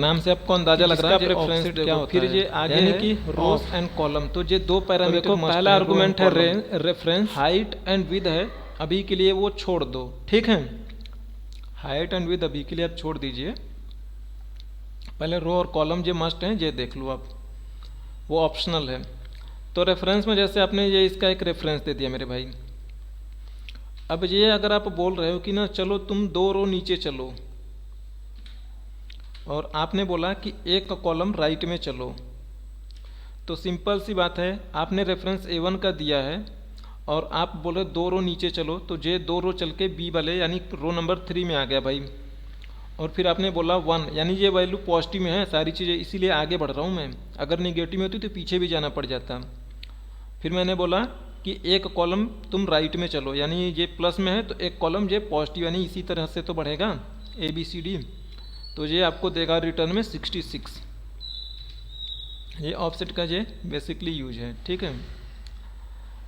नाम से आपको अंदाजा लग रहा है रेफरेंस क्या होता फिर है। ये आगे यानी है कि रोज एंड कॉलम, तो ये दो तो पैरामीटर देखो मस्ट पहला है, आर्गुमेंट है रेफरेंस, हाइट एंड विद है, अभी के लिए वो छोड़ दो, ठीक है। हाइट एंड विद अभी के लिए आप छोड़ दीजिए, पहले रो और कॉलम ये मस्ट हैं, ये देख लो आप, वो ऑप्शनल है। तो रेफरेंस में जैसे आपने ये इसका एक रेफरेंस दे दिया मेरे भाई। अब ये अगर आप बोल रहे हो कि ना चलो तुम 2 रो नीचे चलो, और आपने बोला कि एक कॉलम राइट में चलो, तो सिंपल सी बात है, आपने रेफरेंस A1 का दिया है और आप बोल रहे 2 रो नीचे चलो, तो ये 2 रो चल के बी वाले यानी रो नंबर 3 में आ गया भाई। और फिर आपने बोला 1, यानी ये वैल्यू पॉजिटिव में है सारी चीज़ें, इसीलिए आगे बढ़ रहा हूँ मैं, अगर निगेटिव में होती तो पीछे भी जाना पड़ जाता। फिर मैंने बोला कि एक कॉलम तुम राइट में चलो, यानी ये प्लस में है तो एक कॉलम ये पॉजिटिव, यानी इसी तरह से तो बढ़ेगा ABCD, तो ये आपको देगा रिटर्न में 66। ये ऑफसेट का ये बेसिकली यूज है, ठीक है।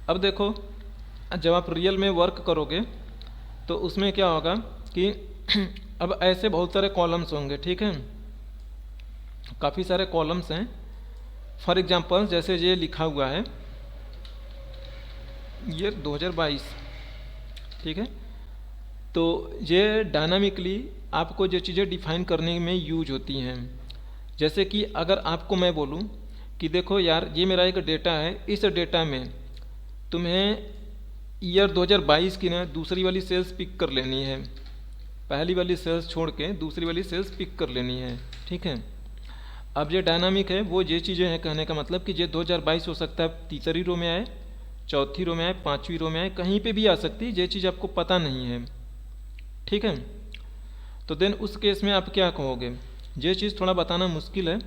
अब देखो, जब आप रियल में वर्क करोगे तो उसमें क्या होगा कि अब ऐसे बहुत सारे कॉलम्स होंगे, ठीक है, काफ़ी सारे कॉलम्स हैं। फॉर एग्जांपल जैसे ये लिखा हुआ है ईयर 2022, ठीक है, तो ये डायनामिकली आपको जो चीज़ें डिफाइन करने में यूज होती हैं। जैसे कि अगर आपको मैं बोलूं कि देखो यार ये मेरा एक डेटा है, इस डेटा में तुम्हें ईयर 2022 की ना दूसरी वाली सेल्स पिक कर लेनी है, पहली वाली सेल्स छोड़ के दूसरी वाली सेल्स पिक कर लेनी है, ठीक है। अब ये डायनामिक है, वो ये चीज़ें हैं, कहने का मतलब कि ये 2022 हो सकता है तीसरी रो में आए, चौथी रो में आए, पाँचवीं रो में आए, कहीं पे भी आ सकती है, ये चीज़ आपको पता नहीं है, ठीक है। तो देन उस केस में आप क्या कहोगे, ये चीज़ थोड़ा बताना मुश्किल है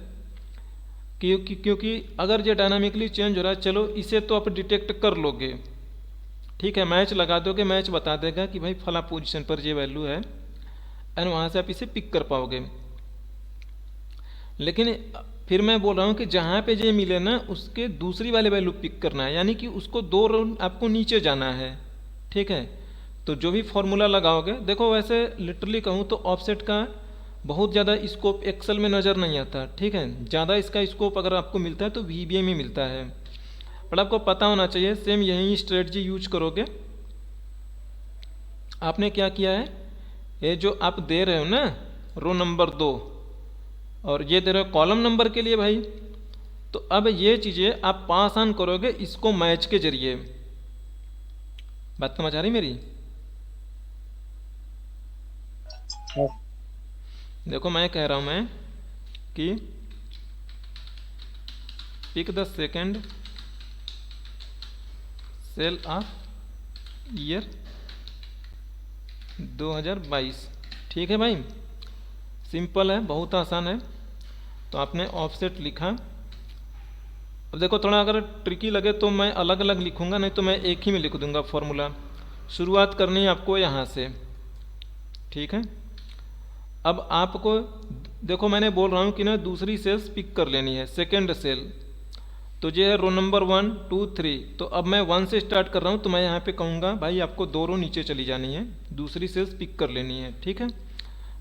क्योंकि अगर ये डायनामिकली चेंज हो रहा है, चलो इसे तो आप डिटेक्ट कर लोगे, ठीक है, मैच लगा दोगे, मैच बता देगा कि भाई फला पोजीशन पर ये वैल्यू है, एंड वहाँ से आप इसे पिक कर पाओगे। लेकिन फिर मैं बोल रहा हूँ कि जहाँ पे ये मिले ना उसके दूसरी वाले वैल्यू पिक करना है, यानी कि उसको 2 रो आपको नीचे जाना है, ठीक है। तो जो भी फॉर्मूला लगाओगे, देखो वैसे लिटरली कहूँ तो ऑफसेट का बहुत ज़्यादा स्कोप एक्सेल में नज़र नहीं आता, ठीक है, ज़्यादा इसका स्कोप अगर आपको मिलता है तो VBA में मिलता है, बट आपको पता होना चाहिए सेम यही स्ट्रेटजी यूज करोगे। आपने क्या किया है, ये जो आप दे रहे हो ना रो नंबर 2 और ये दे रहे हो कॉलम नंबर के लिए भाई, तो अब ये चीज़ें आप पास ऑन करोगे इसको मैच के जरिए। बात समझ आ रही मेरी? देखो मैं कह रहा हूं मैं कि pick the second sale of year 2022, ठीक है भाई, सिंपल है, बहुत आसान है। तो आपने ऑफसेट लिखा। अब देखो थोड़ा अगर ट्रिकी लगे तो मैं अलग अलग लिखूंगा, नहीं तो मैं एक ही में लिख दूंगा फॉर्मूला। शुरुआत करनी है आपको यहाँ से, ठीक है। अब आपको देखो मैंने बोल रहा हूँ कि ना दूसरी सेल्स पिक कर लेनी है, सेकेंड सेल, तो ये है रो नंबर 1 2 3, तो अब मैं 1 से स्टार्ट कर रहा हूँ, तो मैं यहाँ पे कहूँगा भाई आपको 2 रो नीचे चली जानी है, दूसरी सेल्स पिक कर लेनी है, ठीक है।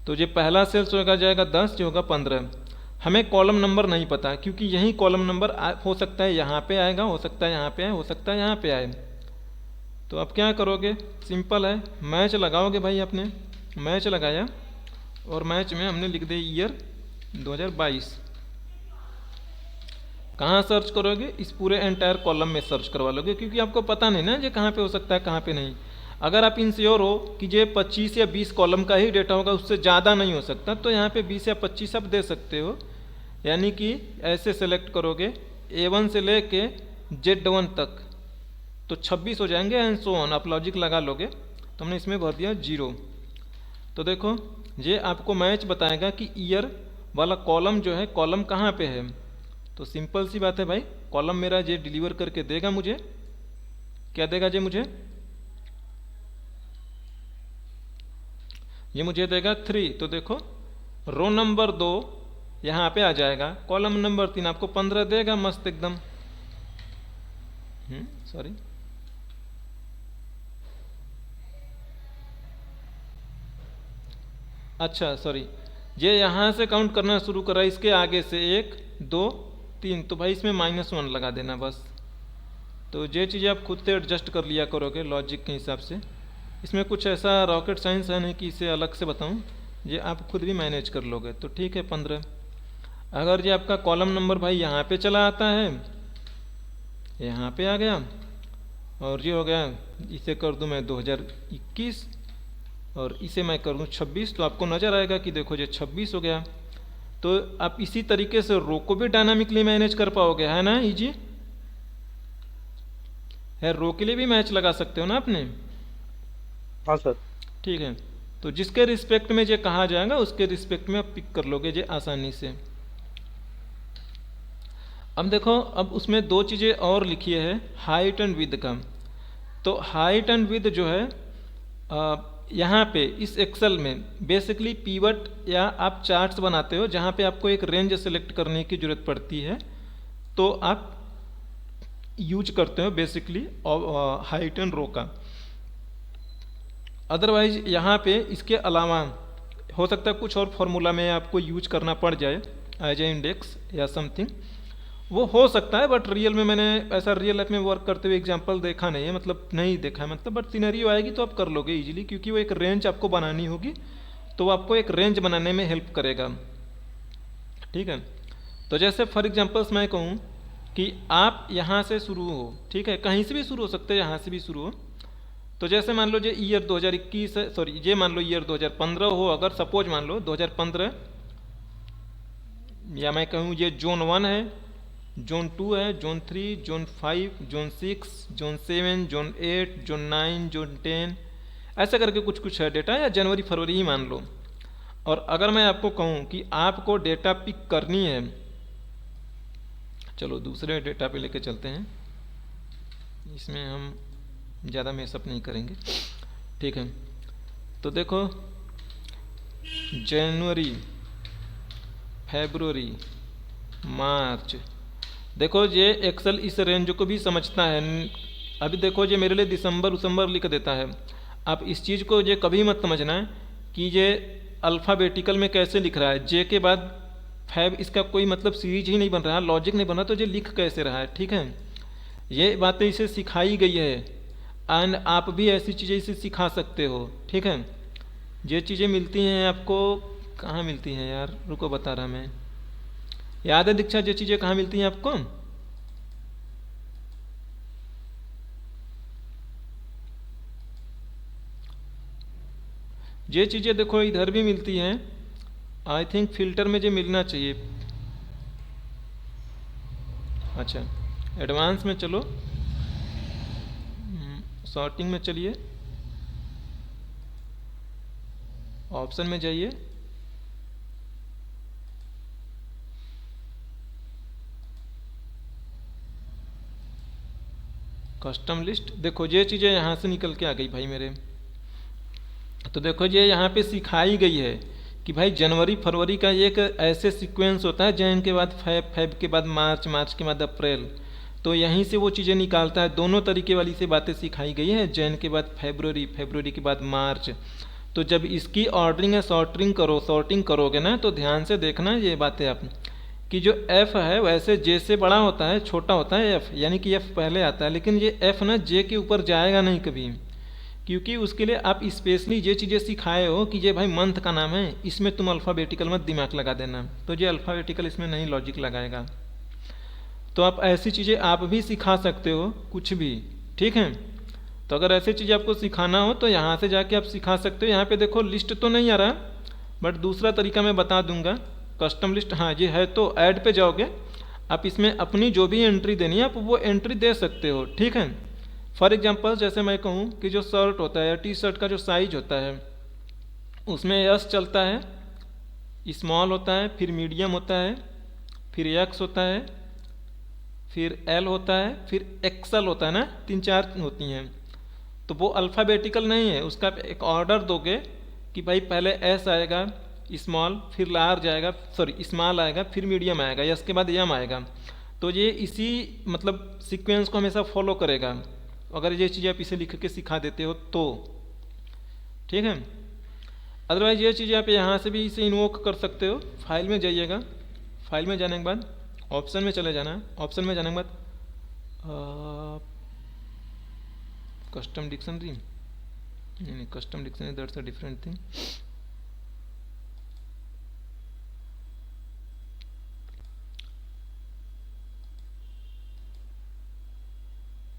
तो ये पहला सेल्स होगा जाएगा 10, जो होगा 15। हमें कॉलम नंबर नहीं पता क्योंकि यही कॉलम नंबर हो सकता है यहाँ पे आएगा, हो सकता है यहाँ पे आए, हो सकता है यहाँ पे आए। तो अब क्या करोगे, सिंपल है, मैच लगाओगे भाई। आपने मैच लगाया और मैच में हमने लिख दिया ईयर 2022। कहाँ सर्च करोगे, इस पूरे एंटायर कॉलम में सर्च करवा लोगे, क्योंकि आपको पता नहीं ना ये कहाँ पे हो सकता है कहाँ पे नहीं। अगर आप इंश्योर हो कि ये 25 या 20 कॉलम का ही डेटा होगा, उससे ज़्यादा नहीं हो सकता, तो यहाँ पे 20 या 25 आप दे सकते हो। यानी कि ऐसे सेलेक्ट करोगे A1 से लेके Z1 तक, तो 26 हो जाएंगे एंड सो ऑन, आप लॉजिक लगा लोगे। तो हमने इसमें भर दिया 0। तो देखो ये आपको मैच बताएगा कि ईयर वाला कॉलम जो है, कॉलम कहाँ पे है। तो सिंपल सी बात है भाई, कॉलम मेरा ये डिलीवर करके देगा मुझे, क्या देगा ये मुझे, ये मुझे देगा 3। तो देखो रो नंबर 2 यहाँ पे आ जाएगा, कॉलम नंबर 3 आपको 15 देगा, मस्त एकदम। सॉरी, अच्छा सॉरी, ये यहाँ से काउंट करना शुरू करा, इसके आगे से 1 2 3, तो भाई इसमें -1 लगा देना बस। तो ये चीज़ें आप खुद से एडजस्ट कर लिया करोगे लॉजिक के हिसाब से। इसमें कुछ ऐसा रॉकेट साइंस है नहीं कि इसे अलग से बताऊं, ये आप खुद भी मैनेज कर लोगे। तो ठीक है 15। अगर ये आपका कॉलम नंबर भाई यहाँ पे चला आता है, यहाँ पे आ गया, और ये हो गया, इसे कर दूं मैं 2021 और इसे मैं कर दूं 26, तो आपको नज़र आएगा कि देखो ये 26 हो गया। तो आप इसी तरीके से रो को भी डायनामिकली मैनेज कर पाओगे, है ना, इजी है। रो के लिए भी मैच लगा सकते हो ना आपने। हाँ सर। ठीक है, तो जिसके रिस्पेक्ट में ये कहा जाएगा उसके रिस्पेक्ट में आप पिक कर लोगे ये आसानी से। अब देखो, अब उसमें 2 चीज़ें और लिखी है हाइट एंड विड्थ का। तो हाइट एंड विड्थ जो है यहाँ पे इस एक्सेल में बेसिकली पीवट या आप चार्ट्स बनाते हो जहाँ पे आपको एक रेंज सेलेक्ट करने की ज़रूरत पड़ती है, तो आप यूज करते हो बेसिकली हाइट एंड रो का। अदरवाइज यहाँ पे इसके अलावा हो सकता है कुछ और फॉर्मूला में आपको यूज करना पड़ जाए एज ए इंडेक्स या समथिंग, वो हो सकता है। बट रियल में मैंने ऐसा रियल लाइफ में वर्क करते हुए एग्जांपल देखा नहीं है, मतलब नहीं देखा है मतलब, बट सिनेरियो आएगी तो आप कर लोगे इजीली, क्योंकि वो एक रेंज आपको बनानी होगी, तो आपको एक रेंज बनाने में हेल्प करेगा। ठीक है, तो जैसे फॉर एग्जांपल्स मैं कहूँ कि आप यहाँ से शुरू हो, ठीक है, कहीं से भी शुरू हो सकते हैं, यहाँ से भी शुरू हो। तो जैसे मान लो ये ईयर 2021 है, सॉरी ये मान लो ईयर 2015 हो, अगर सपोज मान लो 2015, या मैं कहूँ ये जोन 1 है, जोन 2 है, zone 3, zone 5, zone 6, zone 7, zone 8, zone 9, zone 10, ऐसा करके कुछ कुछ है डेटा, या जनवरी फरवरी ही मान लो। और अगर मैं आपको कहूँ कि आपको डेटा पिक करनी है, चलो दूसरे डेटा पे लेके चलते हैं, इसमें हम ज़्यादा मेसअप नहीं करेंगे। ठीक है, तो देखो जनवरी, फरवरी, मार्च, देखो ये एक्सेल इस रेंज को भी समझता है। अभी देखो ये मेरे लिए दिसंबर लिख देता है। आप इस चीज़ को ये कभी मत समझना है कि ये अल्फ़ाबेटिकल में कैसे लिख रहा है, जे के बाद फैब, इसका कोई मतलब सीरीज ही नहीं बन रहा, लॉजिक नहीं बन रहा, तो ये लिख कैसे रहा है। ठीक है, ये बातें इसे सिखाई गई है, एंड आप भी ऐसी चीज़ें इसे सिखा सकते हो। ठीक है, ये चीज़ें मिलती हैं आपको, कहाँ मिलती हैं यार, रुको बता रहा मैं, याद है दीक्षा, ये चीज़ें कहाँ मिलती हैं आपको? ये चीज़ें देखो इधर भी मिलती हैं, आई थिंक फिल्टर में जो मिलना चाहिए। अच्छा, एडवांस में चलो, सॉर्टिंग में चलिए, ऑप्शन में जाइए, कस्टम लिस्ट। देखो ये चीज़ें यहाँ से निकल के आ गई भाई मेरे। तो देखो ये यहाँ पे सिखाई गई है कि भाई जनवरी फरवरी का एक ऐसे सीक्वेंस होता है, जैन के बाद फैब के बाद मार्च के बाद अप्रैल, तो यहीं से वो चीज़ें निकालता है। दोनों तरीके वाली से बातें सिखाई गई है, जैन के बाद फरवरी के बाद मार्च। तो जब इसकी ऑर्डरिंग है, सॉर्टिंग करोगे ना, तो ध्यान से देखना ये बातें आप, कि जो एफ़ है वैसे जे से बड़ा होता है, छोटा होता है एफ़, यानी कि एफ़ पहले आता है, लेकिन ये एफ़ ना जे के ऊपर जाएगा नहीं कभी, क्योंकि उसके लिए आप स्पेशली ये चीज़ें सिखाए हो कि ये भाई मंथ का नाम है, इसमें तुम अल्फ़ाबेटिकल मत दिमाग लगा देना, तो ये अल्फ़ाबेटिकल इसमें नहीं लॉजिक लगाएगा। तो आप ऐसी चीज़ें आप भी सिखा सकते हो कुछ भी। ठीक है, तो अगर ऐसी चीज़ें आपको सिखाना हो तो यहाँ से जाके आप सिखा सकते हो। यहाँ पे देखो लिस्ट तो नहीं आ रहा, बट दूसरा तरीका मैं बता दूंगा, कस्टम लिस्ट। हाँ ये है, तो ऐड पे जाओगे, आप इसमें अपनी जो भी एंट्री देनी है आप वो एंट्री दे सकते हो। ठीक है, फॉर एग्जांपल जैसे मैं कहूँ कि जो शर्ट होता है, टी शर्ट का जो साइज होता है, उसमें एस चलता है, स्मॉल होता है, फिर मीडियम होता है, फिर एक्स होता है, फिर एल होता है, फिर एक्सएल होता है ना, 3-4 होती हैं। तो वो अल्फ़ाबेटिकल नहीं है, उसका एक ऑर्डर दोगे कि भाई पहले एस आएगा, स्मॉल, फिर लार्ज आएगा, सॉरी स्मॉल आएगा, फिर मीडियम आएगा, या इसके बाद एम आएगा। तो ये इसी मतलब सीक्वेंस को हमेशा फॉलो करेगा, अगर ये चीज़ें आप इसे लिख के सिखा देते हो तो। ठीक है, अदरवाइज ये चीज़ें आप यहाँ से भी इसे इन्वोक कर सकते हो। फाइल में जाइएगा, फाइल में जाने के बाद ऑप्शन में चले जाना है। ऑप्शन में जाने के बाद कस्टम डिक्शनरी, नहीं custom dictionary that's a different thing.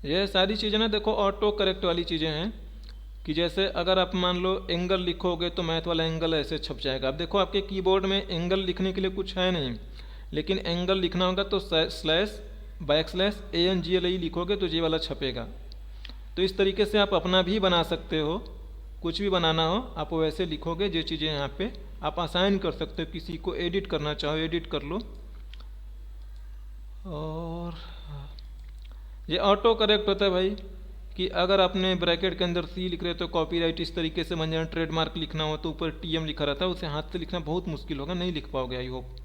ये सारी चीज़ें ना देखो ऑटो करेक्ट वाली चीज़ें हैं कि जैसे अगर आप मान लो एंगल लिखोगे तो मैथ वाला एंगल ऐसे छप जाएगा। अब देखो आपके कीबोर्ड में एंगल लिखने के लिए कुछ है नहीं, लेकिन एंगल लिखना होगा तो स्लैश बैकस्लैश ANGLE लिखोगे तो ये वाला छपेगा। तो इस तरीके से आप अपना भी बना सकते हो, कुछ भी बनाना हो आप वैसे लिखोगे। जो चीज़ें यहाँ पे आप असाइन कर सकते हो, किसी को एडिट करना चाहो एडिट कर लो। और ये ऑटो करेक्ट होता है भाई कि अगर आपने ब्रैकेट के अंदर C लिख रहे हो तो कॉपीराइट इस तरीके से बन जाए। ट्रेडमार्क लिखना हो तो ऊपर TM लिखा रहता है, उसे हाथ से लिखना बहुत मुश्किल होगा, नहीं लिख पाओगे आई होप।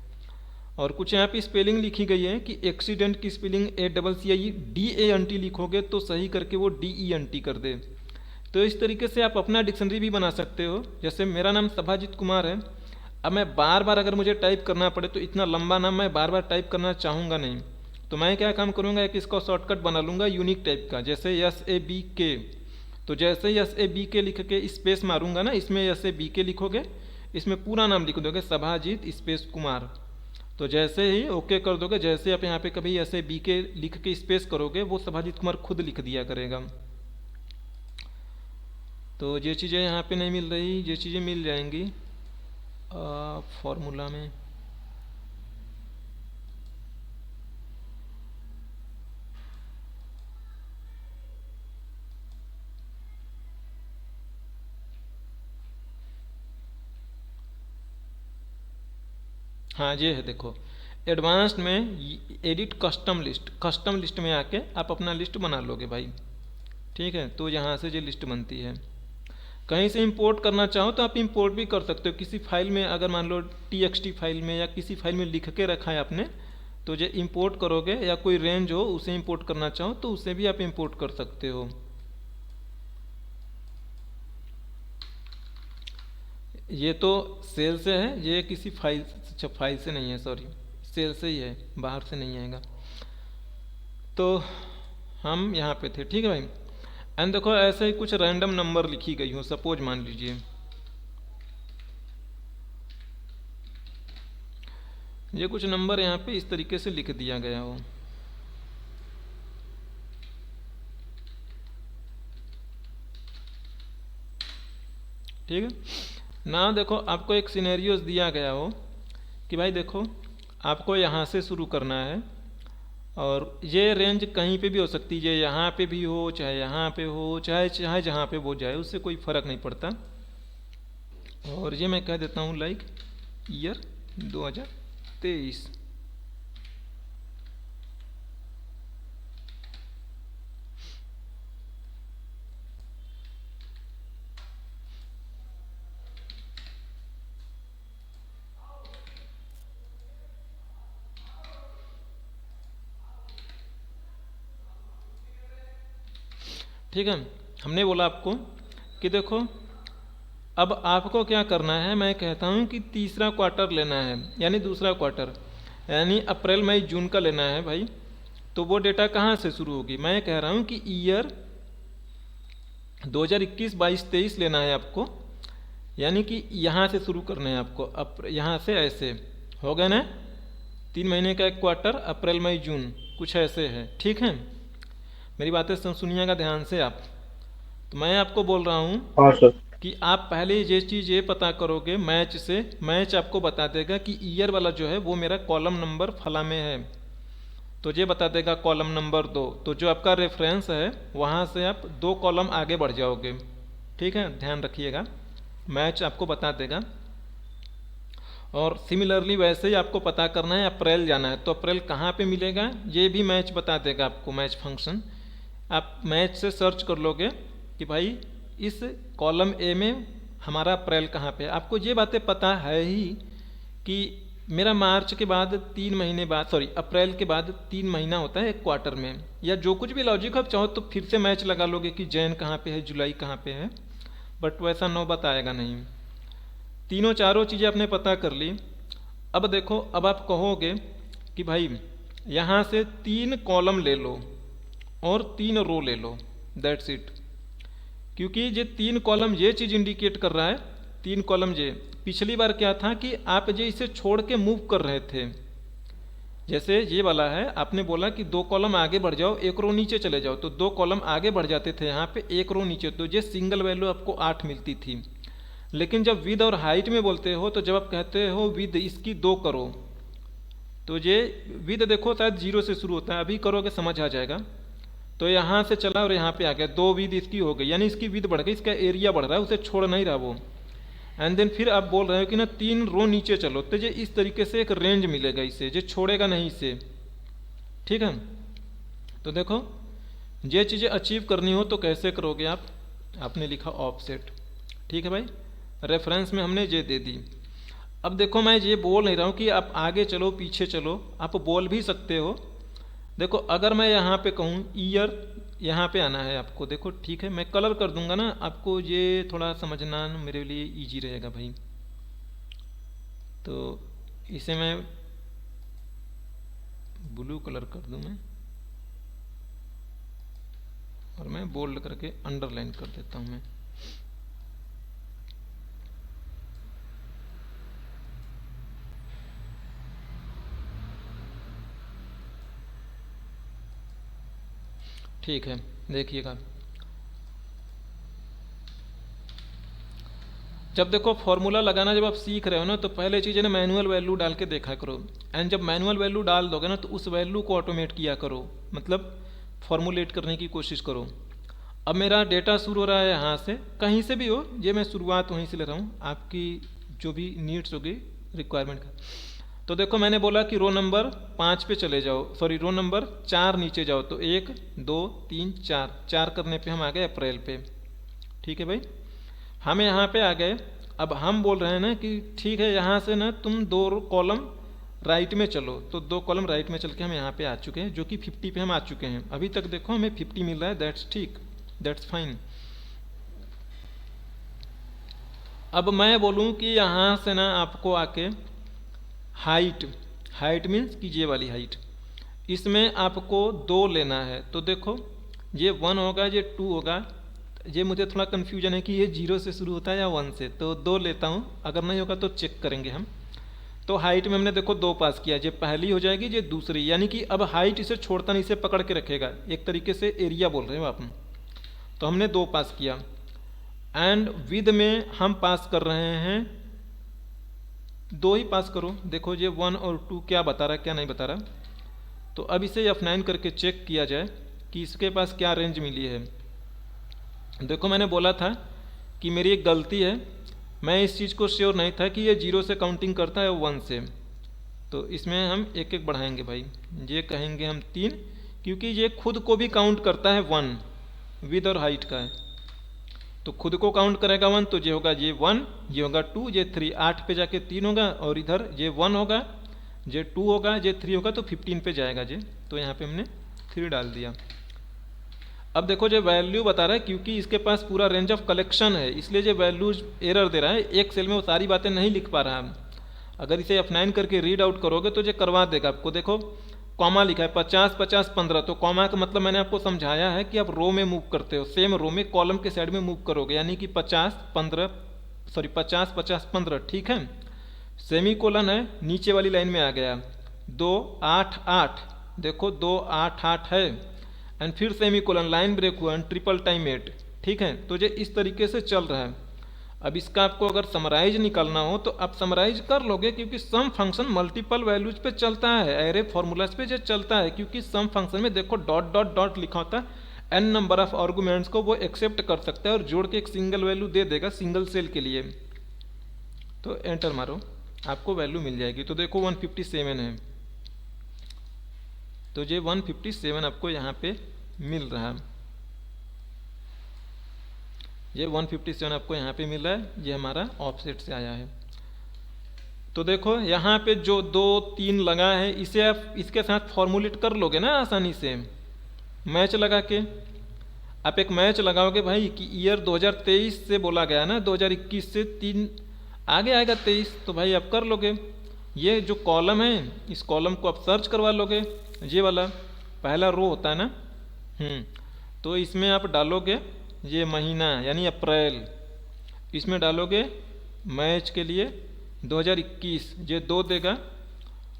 और कुछ यहाँ पे स्पेलिंग लिखी गई है कि एक्सीडेंट की स्पेलिंग ACCIDENT लिखोगे तो सही करके वो DENT कर दे। तो इस तरीके से आप अपना डिक्शनरी भी बना सकते हो। जैसे मेरा नाम सभाजीत कुमार है, अब मैं बार बार अगर मुझे टाइप करना पड़े तो इतना लंबा नाम मैं बार बार टाइप करना चाहूँगा नहीं, तो मैं क्या काम करूँगा, एक इसका शॉर्टकट बना लूँगा यूनिक टाइप का, जैसे SABK। तो जैसे SABK लिख के स्पेस मारूंगा ना, इसमें SABK लिखोगे, इसमें पूरा नाम लिख दोगे सभाजीत स्पेस कुमार। तो जैसे ही ओके कर दोगे, जैसे आप यहाँ पे कभी SABK लिख के स्पेस करोगे वो सभाजीत कुमार खुद लिख दिया करेगा। तो ये चीज़ें यहाँ पे नहीं मिल रही, ये चीज़ें मिल जाएंगी फॉर्मूला में। हाँ ये है, देखो एडवांस्ड में एडिट कस्टम लिस्ट में आके आप अपना लिस्ट बना लोगे भाई। ठीक है, तो यहाँ से ये लिस्ट बनती है। कहीं से इंपोर्ट करना चाहो तो आप इंपोर्ट भी कर सकते हो किसी फाइल में। अगर मान लो TXT फाइल में या किसी फाइल में लिख के रखा है आपने, तो ये इंपोर्ट करोगे, या कोई रेंज हो उसे इंपोर्ट करना चाहो तो उसे भी आप इंपोर्ट कर सकते हो। ये तो सेल से है, ये किसी फाइल से नहीं है, सॉरी सेल से ही है, बाहर से नहीं आएगा। तो हम यहाँ पे थे, ठीक है भाई। एंड देखो ऐसे ही कुछ रैंडम नंबर लिखी गई हो, सपोज मान लीजिए ये कुछ नंबर यहाँ पे इस तरीके से लिख दिया गया हो। ठीक है ना, देखो आपको एक सिनेरियोस दिया गया हो कि भाई देखो आपको यहाँ से शुरू करना है, और ये रेंज कहीं पे भी हो सकती है, यहाँ पे भी हो चाहे यहाँ पे हो, चाहे जहाँ पे वो जाए, उससे कोई फ़र्क नहीं पड़ता। और ये मैं कह देता हूँ लाइक ईयर 2023। ठीक है, हमने बोला आपको कि देखो अब आपको क्या करना है, मैं कहता हूँ कि तीसरा क्वार्टर लेना है, यानी दूसरा क्वार्टर, यानी अप्रैल मई जून का लेना है भाई। तो वो डेटा कहाँ से शुरू होगी, मैं कह रहा हूँ कि ईयर 2021, 22, 23 लेना है आपको, यानी कि यहाँ से शुरू करना है आपको। अब यहाँ से ऐसे हो गए ना, 3 महीने का एक क्वार्टर, अप्रैल मई जून, कुछ ऐसे है। ठीक है, मेरी बातें सुनिएगा ध्यान से आप। तो मैं आपको बोल रहा हूँ हाँ सर। कि आप पहले ये चीज़ ये पता करोगे मैच से, मैच आपको बता देगा कि ईयर वाला जो है वो मेरा कॉलम नंबर फला में है, तो ये बता देगा कॉलम नंबर 2। तो जो आपका रेफरेंस है वहाँ से आप 2 कॉलम आगे बढ़ जाओगे। ठीक है, ध्यान रखिएगा, मैच आपको बता देगा। और सिमिलरली वैसे ही आपको पता करना है अप्रैल जाना है, तो अप्रैल कहाँ पे मिलेगा ये भी मैच बता देगा आपको, मैच फंक्शन। आप मैच से सर्च कर लोगे कि भाई इस कॉलम ए में हमारा अप्रैल कहाँ पे है। आपको ये बातें पता है ही कि मेरा मार्च के बाद 3 महीने बाद, सॉरी अप्रैल के बाद 3 महीना होता है एक क्वार्टर में, या जो कुछ भी लॉजिक आप चाहो तो फिर से मैच लगा लोगे कि जैन कहाँ पे है, जुलाई कहाँ पे है, बट वैसा नौबत आएगा नहीं। तीनों चारों चीज़ें आपने पता कर ली। अब देखो, अब आप कहोगे कि भाई यहाँ से 3 कॉलम ले लो और 3 रो ले लो, दैट्स इट। क्योंकि ये 3 कॉलम ये चीज़ इंडिकेट कर रहा है, 3 कॉलम ये, पिछली बार क्या था कि आप ये इसे छोड़ के मूव कर रहे थे। जैसे ये वाला है, आपने बोला कि 2 कॉलम आगे बढ़ जाओ, 1 रो नीचे चले जाओ, तो 2 कॉलम आगे बढ़ जाते थे, यहाँ पे 1 रो नीचे, तो ये सिंगल वैल्यू आपको 8 मिलती थी। लेकिन जब विद और हाइट में बोलते हो, तो जब आप कहते हो विद इसकी 2 करो, तो ये विद देखो शायद 0 से शुरू होता है, अभी करोगे समझ आ जाएगा। तो यहाँ से चला और यहाँ पे आ गया, 2 विद इसकी हो गई, यानी इसकी विद बढ़ गई, इसका एरिया बढ़ रहा है, उसे छोड़ नहीं रहा वो। एंड देन फिर आप बोल रहे हो कि ना 3 रो नीचे चलो, तो ये इस तरीके से एक रेंज मिलेगा इसे, ये छोड़ेगा नहीं इसे, ठीक है। तो देखो, ये चीज़ें अचीव करनी हो तो कैसे करोगे आप, आपने लिखा ऑफसेट, ठीक है भाई, रेफरेंस में हमने ये दे दी। अब देखो, मैं ये बोल नहीं रहा हूँ कि आप आगे चलो पीछे चलो, आप बोल भी सकते हो। देखो, अगर मैं यहाँ पे कहूँ ईयर, यहाँ पे आना है आपको, देखो ठीक है, मैं कलर कर दूंगा ना, आपको ये थोड़ा समझना मेरे लिए इजी रहेगा भाई। तो इसे मैं ब्लू कलर कर दूं मैं, और मैं बोल्ड करके अंडरलाइन कर देता हूं मैं। ठीक है, देखिएगा, जब देखो फॉर्मूला लगाना जब आप सीख रहे हो ना, तो पहले चीज़ है ना, मैनुअल वैल्यू डाल के देखा करो। एंड जब मैनुअल वैल्यू डाल दोगे ना, तो उस वैल्यू को ऑटोमेट किया करो, मतलब फॉर्मुलेट करने की कोशिश करो। अब मेरा डेटा शुरू हो रहा है यहाँ से, कहीं से भी हो, ये मैं शुरुआत वहीं से ले रहा हूँ, आपकी जो भी नीड्स होगी रिक्वायरमेंट का। तो देखो, मैंने बोला कि रो नंबर 5 पे चले जाओ, सॉरी रो नंबर 4 नीचे जाओ, तो 1 2 3 4, 4 करने पे हम आ गए अप्रैल पे, ठीक है भाई, हम यहाँ पे आ गए। अब हम बोल रहे हैं ना कि ठीक है, यहाँ से ना तुम 2 कॉलम राइट में चलो, तो 2 कॉलम राइट में चल के हम यहाँ पे आ चुके हैं, जो कि 50 पे हम आ चुके हैं। अभी तक देखो हमें 50 मिल रहा है, दैट्स ठीक, दैट्स फाइन। अब मैं बोलूँ कि यहाँ से ना आपको आके हाइट, हाइट मीन्स कि ये वाली हाइट, इसमें आपको 2 लेना है। तो देखो, ये 1 होगा, ये 2 होगा, ये मुझे थोड़ा कन्फ्यूजन है कि ये 0 से शुरू होता है या 1 से, तो 2 लेता हूँ, अगर नहीं होगा तो चेक करेंगे हम। तो हाइट में हमने देखो 2 पास किया, ये पहली हो जाएगी, ये दूसरी, यानी कि अब हाइट इसे छोड़ता नहीं, इसे पकड़ के रखेगा, एक तरीके से एरिया बोल रहे हो आप। तो हमने 2 पास किया। एंड विद में हम पास कर रहे हैं 2 ही पास करो। देखो, ये 1 और 2 क्या बता रहा है, क्या नहीं बता रहा। तो अब इसे F9 करके चेक किया जाए कि इसके पास क्या रेंज मिली है। देखो, मैंने बोला था कि मेरी एक गलती है, मैं इस चीज़ को श्योर नहीं था कि ये 0 से काउंटिंग करता है 1 से। तो इसमें हम एक एक बढ़ाएंगे भाई, ये कहेंगे हम 3, क्योंकि ये खुद को भी काउंट करता है 1, विद और हाइट का है, तो खुद को काउंट करेगा 1, तो ये होगा ये 1, ये होगा 2, ये 3, 8 पे जाके 3 होगा, और इधर ये 1 होगा, ये 2 होगा, ये 3 होगा, तो 15 पे जाएगा ये। तो यहाँ पे हमने 3 डाल दिया। अब देखो, जो वैल्यू बता रहा है, क्योंकि इसके पास पूरा रेंज ऑफ कलेक्शन है, इसलिए जो वैल्यूज एरर दे रहा है, एक सेल में वो सारी बातें नहीं लिख पा रहा है। अगर इसे F9 करके रीड आउट करोगे तो ये करवा देगा आपको। देखो, कॉमा लिखा है 50 50 15, तो कॉमा का मतलब मैंने आपको समझाया है कि आप रो में मूव करते हो, सेम रो में कॉलम के साइड में मूव करोगे, यानी कि 50 50 15, ठीक है। सेमी कोलन है, नीचे वाली लाइन में आ गया 2 8 8, देखो 2 8 8 है, एंड फिर सेमी कोलन, लाइन ब्रेक हुआ, ट्रिपल टाइम 8, ठीक है। तो ये इस तरीके से चल रहा है। अब इसका आपको अगर समराइज निकालना हो तो आप समराइज कर लोगे, क्योंकि सम फंक्शन मल्टीपल वैल्यूज पे चलता है, एरे फॉर्मूलाज पे जो चलता है, क्योंकि सम फंक्शन में देखो डॉट डॉट डॉट लिखा होता है, एन नंबर ऑफ आर्गुमेंट्स को वो एक्सेप्ट कर सकता है और जोड़ के एक सिंगल वैल्यू दे देगा सिंगल सेल के लिए। तो एंटर मारो, आपको वैल्यू मिल जाएगी। तो देखो 157 है, तो ये 157 आपको यहाँ पे मिल रहा है, ये 157 आपको यहाँ पे मिल रहा है, ये हमारा ऑफसेट से आया है। तो देखो, यहाँ पे जो 2 3 लगा है, इसे आप इसके साथ फॉर्मुलेट कर लोगे ना आसानी से, मैच लगा के। आप एक मैच लगाओगे भाई कि ईयर 2023 से बोला गया ना, 2021 से 3 आगे आएगा 23 तो भाई आप कर लोगे। ये जो कॉलम है इस कॉलम को आप सर्च करवा लोगे, ये वाला पहला रो होता है ना। तो इसमें आप डालोगे ये महीना यानी अप्रैल, इसमें डालोगे मैच के लिए 2021, ये 2 देगा।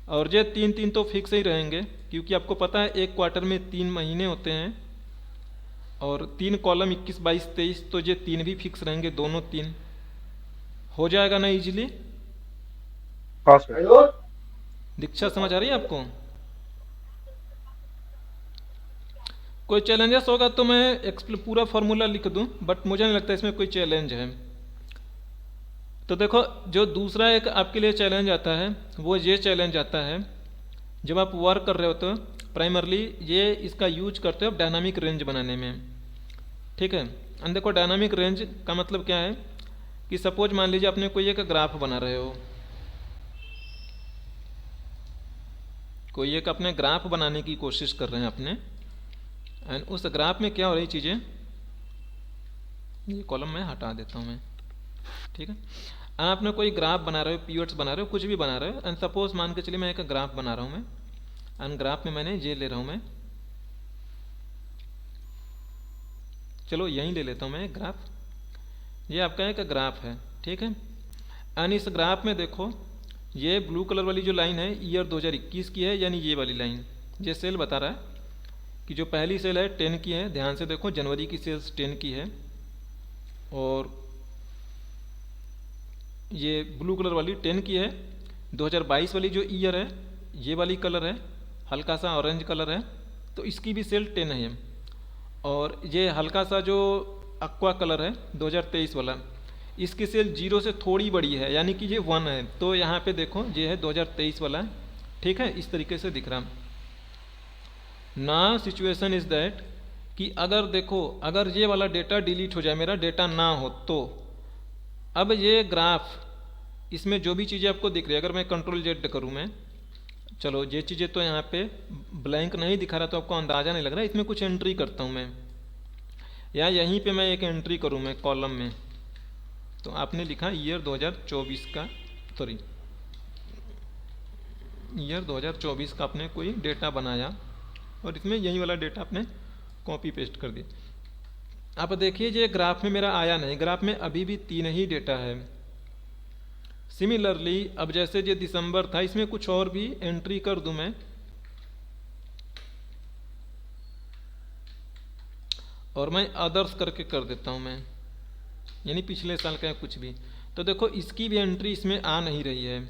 और ये 3 तो फिक्स ही रहेंगे क्योंकि आपको पता है एक क्वार्टर में 3 महीने होते हैं और 3 कॉलम 21, 22, 23, तो ये 3 भी फिक्स रहेंगे, दोनों 3 हो जाएगा ना इजीली। हाँ सर। दीक्षा समझ आ रही है आपको? कोई चैलेंजेस होगा तो मैं पूरा फॉर्मूला लिख दूं, बट मुझे नहीं लगता इसमें कोई चैलेंज है। तो देखो जो दूसरा एक आपके लिए चैलेंज आता है वो ये चैलेंज आता है जब आप वर्क कर रहे हो तो प्राइमरली ये इसका यूज करते हो डायनामिक रेंज बनाने में। ठीक है, और देखो डायनामिक रेंज का मतलब क्या है कि सपोज मान लीजिए आपने कोई एक ग्राफ बना रहे हो, कोई एक अपने ग्राफ बनाने की कोशिश कर रहे हैं अपने, एंड उस ग्राफ में क्या हो रही चीज़ें, ये कॉलम में हटा देता हूँ मैं। ठीक है, आपने कोई ग्राफ बना रहे हो, पीरियड्स बना रहे हो, कुछ भी बना रहे हो, एंड सपोज मान के चलिए मैं एक ग्राफ बना रहा हूँ मैं, एंड ग्राफ में मैंने ये ले रहा हूँ मैं, चलो यहीं ले लेता हूँ मैं एक ग्राफ, ये आपका एक ग्राफ है। ठीक है, एंड इस ग्राफ में देखो ये ब्लू कलर वाली जो लाइन है ईयर 2021 की है, यानी ये वाली लाइन, ये सेल बता रहा है कि जो पहली सेल है 10 की है, ध्यान से देखो जनवरी की सेल्स 10 की है, और ये ब्लू कलर वाली 10 की है। 2022 वाली जो ईयर है ये वाली कलर है, हल्का सा ऑरेंज कलर है, तो इसकी भी सेल 10 है। और ये हल्का सा जो एक्वा कलर है 2023 वाला, इसकी सेल 0 से थोड़ी बड़ी है, यानी कि ये 1 है, तो यहाँ पे देखो ये है 2023 वाला। ठीक है, इस तरीके से दिख रहा। ना सिचुएशन इज दैट कि अगर देखो अगर ये वाला डेटा डिलीट हो जाए, मेरा डेटा ना हो, तो अब ये ग्राफ इसमें जो भी चीज़ें आपको दिख रही है, अगर मैं कंट्रोल जेड करूँ मैं, चलो ये चीज़ें तो यहाँ पे ब्लैंक नहीं दिखा रहा तो आपको अंदाज़ा नहीं लग रहा, इसमें कुछ एंट्री करता हूँ मैं, या यहीं पे मैं एक एंट्री करूँ मैं कॉलम में, तो आपने लिखा ईयर 2024 का, सॉरी ईयर 2024 का आपने कोई डेटा बनाया और इसमें यही वाला डेटा आपने कॉपी पेस्ट कर दिया। आप देखिए ये ग्राफ में मेरा आया नहीं, ग्राफ में अभी भी 3 ही डेटा है। सिमिलरली अब जैसे ये दिसंबर था, इसमें कुछ और भी एंट्री कर दूं मैं, और मैं अदर्स करके कर देता हूं मैं, यानी पिछले साल का कुछ भी, तो देखो इसकी भी एंट्री इसमें आ नहीं रही है।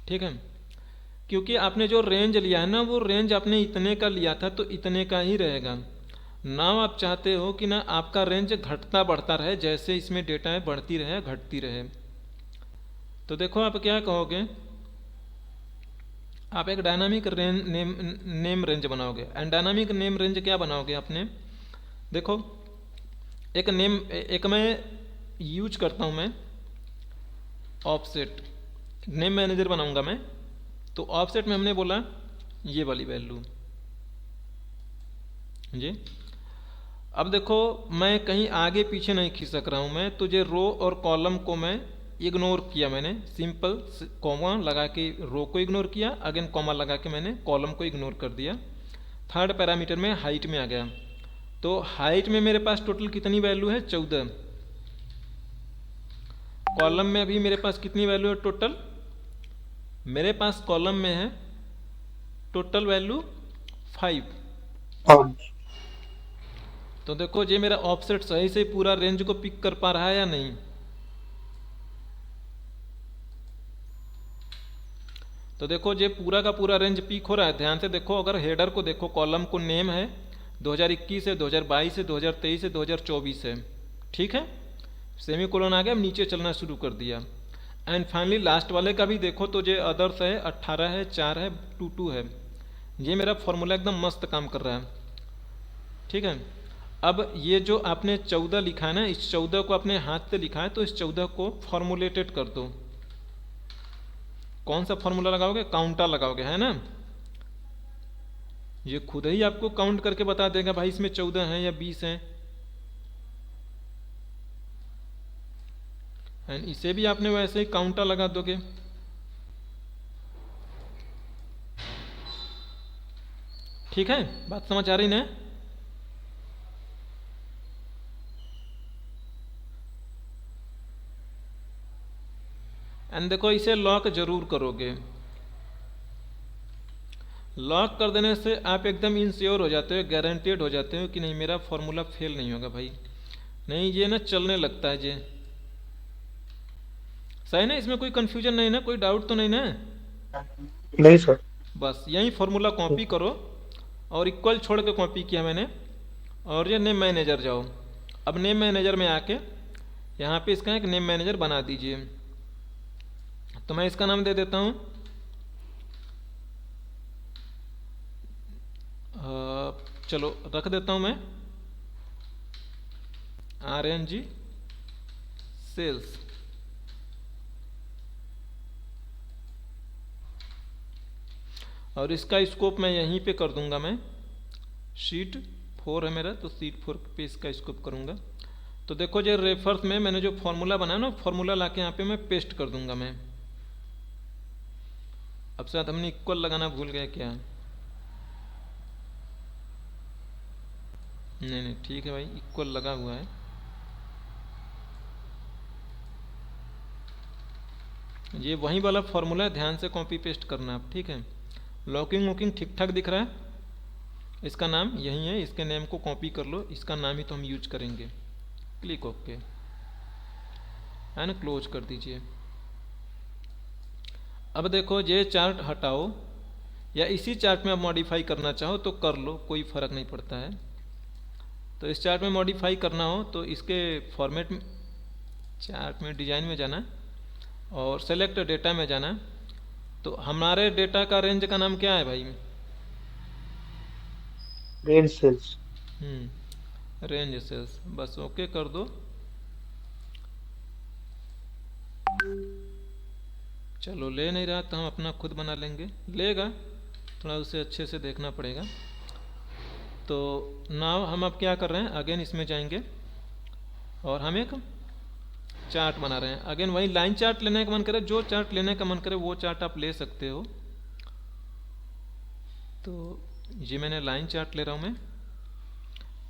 ठीक है, क्योंकि आपने जो रेंज लिया है ना, वो रेंज आपने इतने का लिया था तो इतने का ही रहेगा ना। आप चाहते हो कि ना आपका रेंज घटता बढ़ता रहे, जैसे इसमें डेटा है बढ़ती रहे घटती रहे। तो देखो आप क्या कहोगे, आप एक डायनामिक नेम रेंज बनाओगे। एंड डायनामिक नेम रेंज क्या बनाओगे आपने, देखो एक मैं यूज करता हूँ मैं ऑफसेट, नेम मैनेजर बनाऊंगा मैं, तो ऑफसेट में हमने बोला ये वाली वैल्यू जी। अब देखो मैं कहीं आगे पीछे नहीं खिसक रहा हूँ मैं, तो ये रो और कॉलम को मैं इग्नोर किया, मैंने सिंपल कॉमा लगा के रो को इग्नोर किया, अगेन कॉमा लगा के मैंने कॉलम को इग्नोर कर दिया। थर्ड पैरामीटर में हाइट में आ गया, तो हाइट में मेरे पास टोटल कितनी वैल्यू है 14, कॉलम में अभी मेरे पास कितनी वैल्यू है टोटल, मेरे पास कॉलम में है टोटल वैल्यू 5। तो देखो ये मेरा ऑफसेट सही से पूरा रेंज को पिक कर पा रहा है या नहीं। तो देखो ये पूरा का पूरा रेंज पिक हो रहा है, ध्यान से देखो, अगर हेडर को देखो, कॉलम को नेम है 2021 है, 2022 है, 2023 है, 2024 है। ठीक है, सेमी कोलन आ गया, नीचे चलना शुरू कर दिया। एंड फाइनली लास्ट वाले का भी देखो तो ये अदर्स है, 18 है, 4 है, 2 है। ये मेरा फॉर्मूला एकदम मस्त काम कर रहा है। ठीक है, अब ये जो आपने 14 लिखा है ना, इस 14 को अपने हाथ से लिखा है, तो इस 14 को फॉर्मुलेटेड कर दो। कौन सा फॉर्मूला लगाओगे, काउंटा लगाओगे, है ना। ये खुद ही आपको काउंट करके बता देगा भाई इसमें 14 है या 20 है। एंड इसे भी आपने वैसे ही काउंटर लगा दोगे। ठीक है, बात समझ आ रही ना? एंड देखो इसे लॉक जरूर करोगे। लॉक कर देने से आप एकदम इंश्योर हो जाते हो, गारंटेड हो जाते हो कि नहीं मेरा फॉर्मूला फेल नहीं होगा भाई। नहीं ये ना चलने लगता है ये। सही ना, इसमें कोई कंफ्यूजन नहीं ना, कोई डाउट तो नहीं ना? नहीं सर। बस यही फॉर्मूला कॉपी करो और इक्वल छोड़ के कॉपी किया मैंने। और ये नेम मैनेजर जाओ। अब नेम मैनेजर में आके यहाँ पे इसका एक नेम मैनेजर बना दीजिए। तो मैं इसका नाम दे देता हूँ चलो रख देता हूँ मैं RNG सेल्स। और इसका स्कोप मैं यहीं पे कर दूंगा, मैं शीट 4 है मेरा, तो शीट 4 पे इसका स्कोप करूंगा। तो देखो जो रेफर्स में मैंने जो फॉर्मूला बनाया ना, फॉर्मूला लाके यहाँ पे मैं पेस्ट कर दूंगा मैं। अब शायद हमने इक्वल लगाना भूल गए क्या? नहीं नहीं ठीक है भाई, इक्वल लगा हुआ है। ये वही वाला फॉर्मूला है, ध्यान से कॉपी पेस्ट करना आप। ठीक है, लॉकिंग वॉकिंग ठीक ठाक दिख रहा है। इसका नाम यही है, इसके नेम को कॉपी कर लो, इसका नाम ही तो हम यूज करेंगे। क्लिक ओके एंड क्लोज कर दीजिए। अब देखो ये चार्ट हटाओ, या इसी चार्ट में आप मॉडिफाई करना चाहो तो कर लो, कोई फ़र्क नहीं पड़ता है। तो इस चार्ट में मॉडिफाई करना हो तो इसके फॉर्मेट में, चार्ट में डिज़ाइन में जाना और सेलेक्ट डेटा में जाना। तो हमारे डेटा का रेंज का नाम क्या है भाई? Range sales. रेंज सेल्स, बस ओके कर दो। चलो ले नहीं रहा तो हम अपना खुद बना लेंगे, लेगा, थोड़ा उसे अच्छे से देखना पड़ेगा। तो नाउ हम अब क्या कर रहे हैं, अगेन इसमें जाएंगे और हम एक चार्ट बना रहे हैं। अगेन वही लाइन चार्ट लेने का मन करे, जो चार्ट लेने का मन करे वो चार्ट आप ले सकते हो। तो ये मैंने लाइन चार्ट ले रहा हूँ मैं।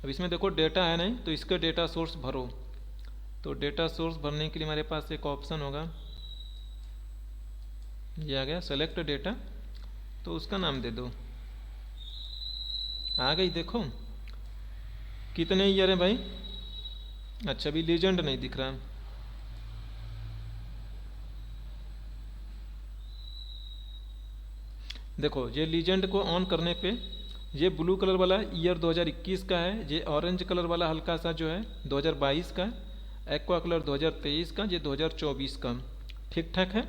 अब इसमें देखो डेटा है नहीं, तो इसका डेटा सोर्स भरो। तो डेटा सोर्स भरने के लिए हमारे पास एक ऑप्शन होगा, ये आ गया सेलेक्ट डेटा। तो उसका नाम दे दो, आ गई देखो कितने ईयर है भाई। अच्छा अभी लीजेंड नहीं दिख रहा। देखो ये लीजेंड को ऑन करने पे ये ब्लू कलर वाला ईयर 2021 का है, ये ऑरेंज कलर वाला हल्का सा जो है 2022 का, एक्वा कलर 2023 का, ये 2024 का। ठीक ठाक है।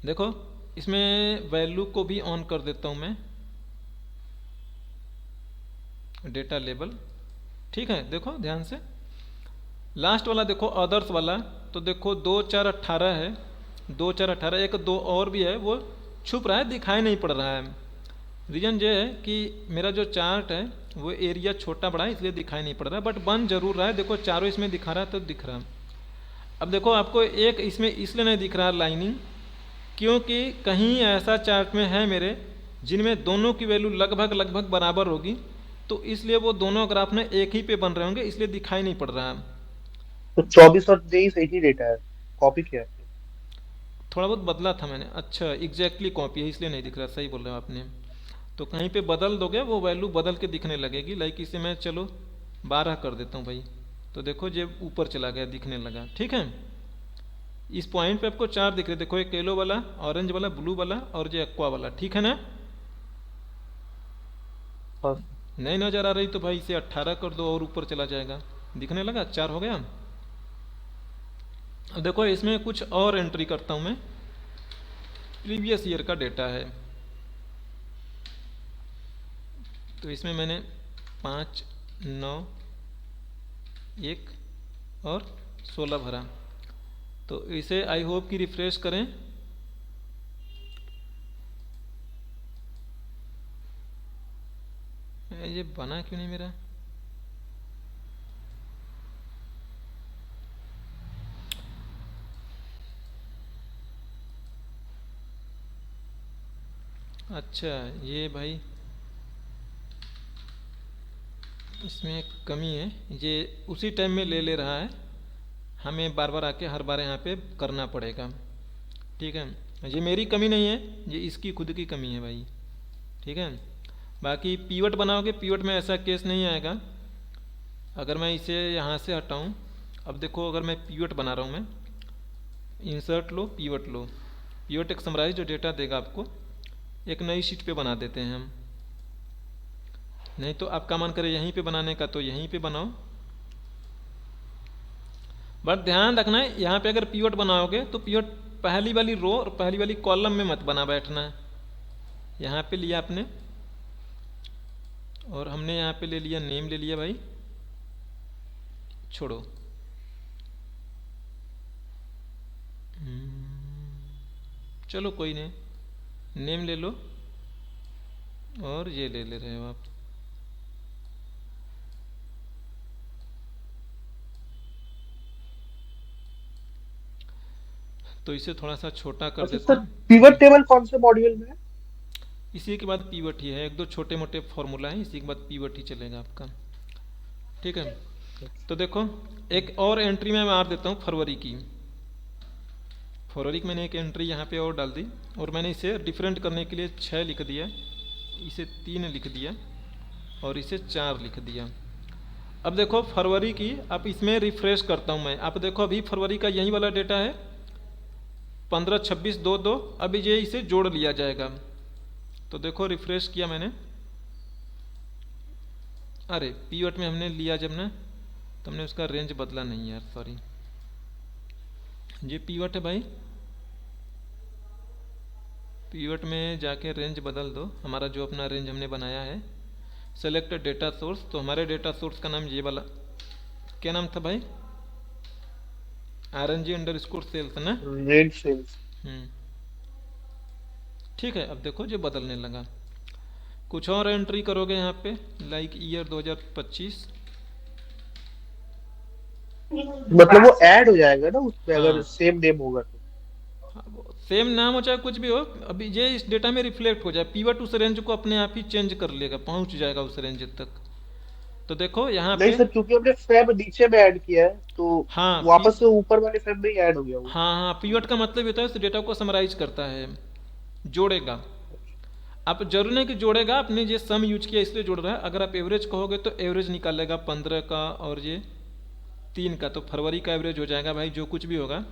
देखो इसमें वैल्यू को भी ऑन कर देता हूँ मैं, डेटा लेबल। ठीक है, देखो ध्यान से लास्ट वाला देखो अदर्स वाला, तो देखो 2418 है, 2418। एक दो और भी है, वो छुप रहा है, दिखाई नहीं पड़ रहा है। रीज़न ये है कि मेरा जो चार्ट है वो एरिया छोटा बड़ा है, इसलिए दिखाई नहीं पड़ रहा है, बट बन जरूर रहा है। देखो चारों इसमें दिखा रहा है तो दिख रहा है। अब देखो आपको एक इसमें इसलिए नहीं दिख रहा लाइनिंग, क्योंकि कहीं ऐसा चार्ट में है मेरे जिनमें दोनों की वैल्यू लगभग लगभग बराबर होगी, तो इसलिए वो दोनों ग्राफ में एक ही पे बन रहे होंगे, इसलिए दिखाई नहीं पड़ रहा है। तो 24 और 23 एक ही डेटा है, कॉपी किया है। थोड़ा बहुत बदला था मैंने। अच्छा एग्जैक्टली कॉपी है इसलिए नहीं दिख रहा, सही बोल रहे हो आपने। तो कहीं पे बदल दोगे वो वैल्यू बदल के दिखने लगेगी। लाइक इसे मैं चलो 12 कर देता हूँ भाई, तो देखो ये ऊपर चला गया, दिखने लगा। ठीक है, इस पॉइंट पे आपको चार दिख रहे, देखो एक येलो वाला, ऑरेंज वाला, ब्लू वाला और ये एक्वा वाला। ठीक है ना? हाँ। नहीं नजर आ रही तो भाई इसे 18 कर दो और ऊपर चला जाएगा, दिखने लगा, 4 हो गया। अब देखो इसमें कुछ और एंट्री करता हूं मैं, प्रीवियस ईयर का डेटा है। तो इसमें मैंने 5, 9, 1 और 16 भरा। तो इसे आई होप कि रिफ्रेश करें। ये बना क्यों नहीं मेरा? अच्छा, ये भाई इसमें एक कमी है, ये उसी टाइम में ले ले रहा है, हमें बार बार आके हर बार यहाँ पे करना पड़ेगा। ठीक है, ये मेरी कमी नहीं है, ये इसकी खुद की कमी है भाई। ठीक है, बाकी पीवट बनाओगे, पीवट में ऐसा केस नहीं आएगा। अगर मैं इसे यहाँ से हटाऊँ, अब देखो अगर मैं पीवट बना रहा हूँ, मैं इंसर्ट लो, पीवट लो, पीवट एक समराइज जो डेटा देगा आपको, एक नई शीट पे बना देते हैं हम। नहीं तो आपका मन करे यहीं पे बनाने का तो यहीं पे बनाओ, बट ध्यान रखना है यहाँ पे अगर पीवट बनाओगे तो पीवट पहली वाली रो और पहली वाली कॉलम में मत बना बैठना है। यहाँ पे लिया आपने, और हमने यहाँ पे ले लिया नेम, ले लिया भाई, छोड़ो। चलो कोई नहीं, नेम ले लो और ये ले ले रहे हो आप। तो इसे थोड़ा सा छोटा कर अच्छा देते सर, हैं। पिवट टेबल कौन से मॉड्यूल में है? इसी के बाद पीवट ही है, एक दो छोटे मोटे फॉर्मूला हैं, इसी के बाद पीवट ही चलेगा आपका। ठीक है, तो देखो एक और एंट्री में मार देता हूँ फरवरी की। फरवरी की मैंने एक एंट्री यहाँ पे और डाल दी, और मैंने इसे डिफरेंट करने के लिए 6 लिख दिया, इसे 3 लिख दिया, और इसे 4 लिख दिया। अब देखो फरवरी की, अब इसमें रिफ्रेश करता हूँ मैं, आप देखो अभी फरवरी का यही वाला डेटा है 15, 26, 2, 2, अभी ये इसे जोड़ लिया जाएगा। तो देखो रिफ्रेश किया मैंने, अरे पीवट में हमने लिया जब ना, तो हमने उसका रेंज बदला नहीं यार, सॉरी। ये पीवट है भाई, पीवट में जाके रेंज बदल दो, हमारा जो अपना रेंज हमने बनाया है। सेलेक्ट डेटा सोर्स, तो हमारे डेटा सोर्स का नाम ये वाला, क्या नाम था भाई? RNG_sales ना, रेंज सेल्स। ठीक है, अब देखो ये बदलने लगा। कुछ और एंट्री करोगे यहाँ पे, लाइक ईयर 2025, मतलब वो ऐड हो जाएगा ना उसमें, अगर हाँ सेम नेम होगा तो? सेम नाम हो चाहे कुछ भी हो, अभी ये इस डेटा में रिफ्लेक्ट हो जाए, पीवट उस रेंज को अपने आप ही चेंज कर लेगा, पहुंच जाएगा उस रेंज तक। तो देखो यहाँ नहीं पे, सर, क्योंकि हमने फेब नीचे में ऐड किया है तो हाँ वापस से ऊपर वाले फेब में ही ऐड हो गया वो। हाँ हाँ, पीवट का मतलब होता है उस डेटा को समराइज करता है, जोड़ेगा। आप जरूर नहीं कि जोड़ेगा, आपने ये सम यूज किया इसलिए जोड़ रहा है। अगर आप एवरेज कहोगे तो एवरेज निकालेगा 15 का और ये 3 का, तो फरवरी का एवरेज हो जाएगा भाई, जो कुछ भी होगा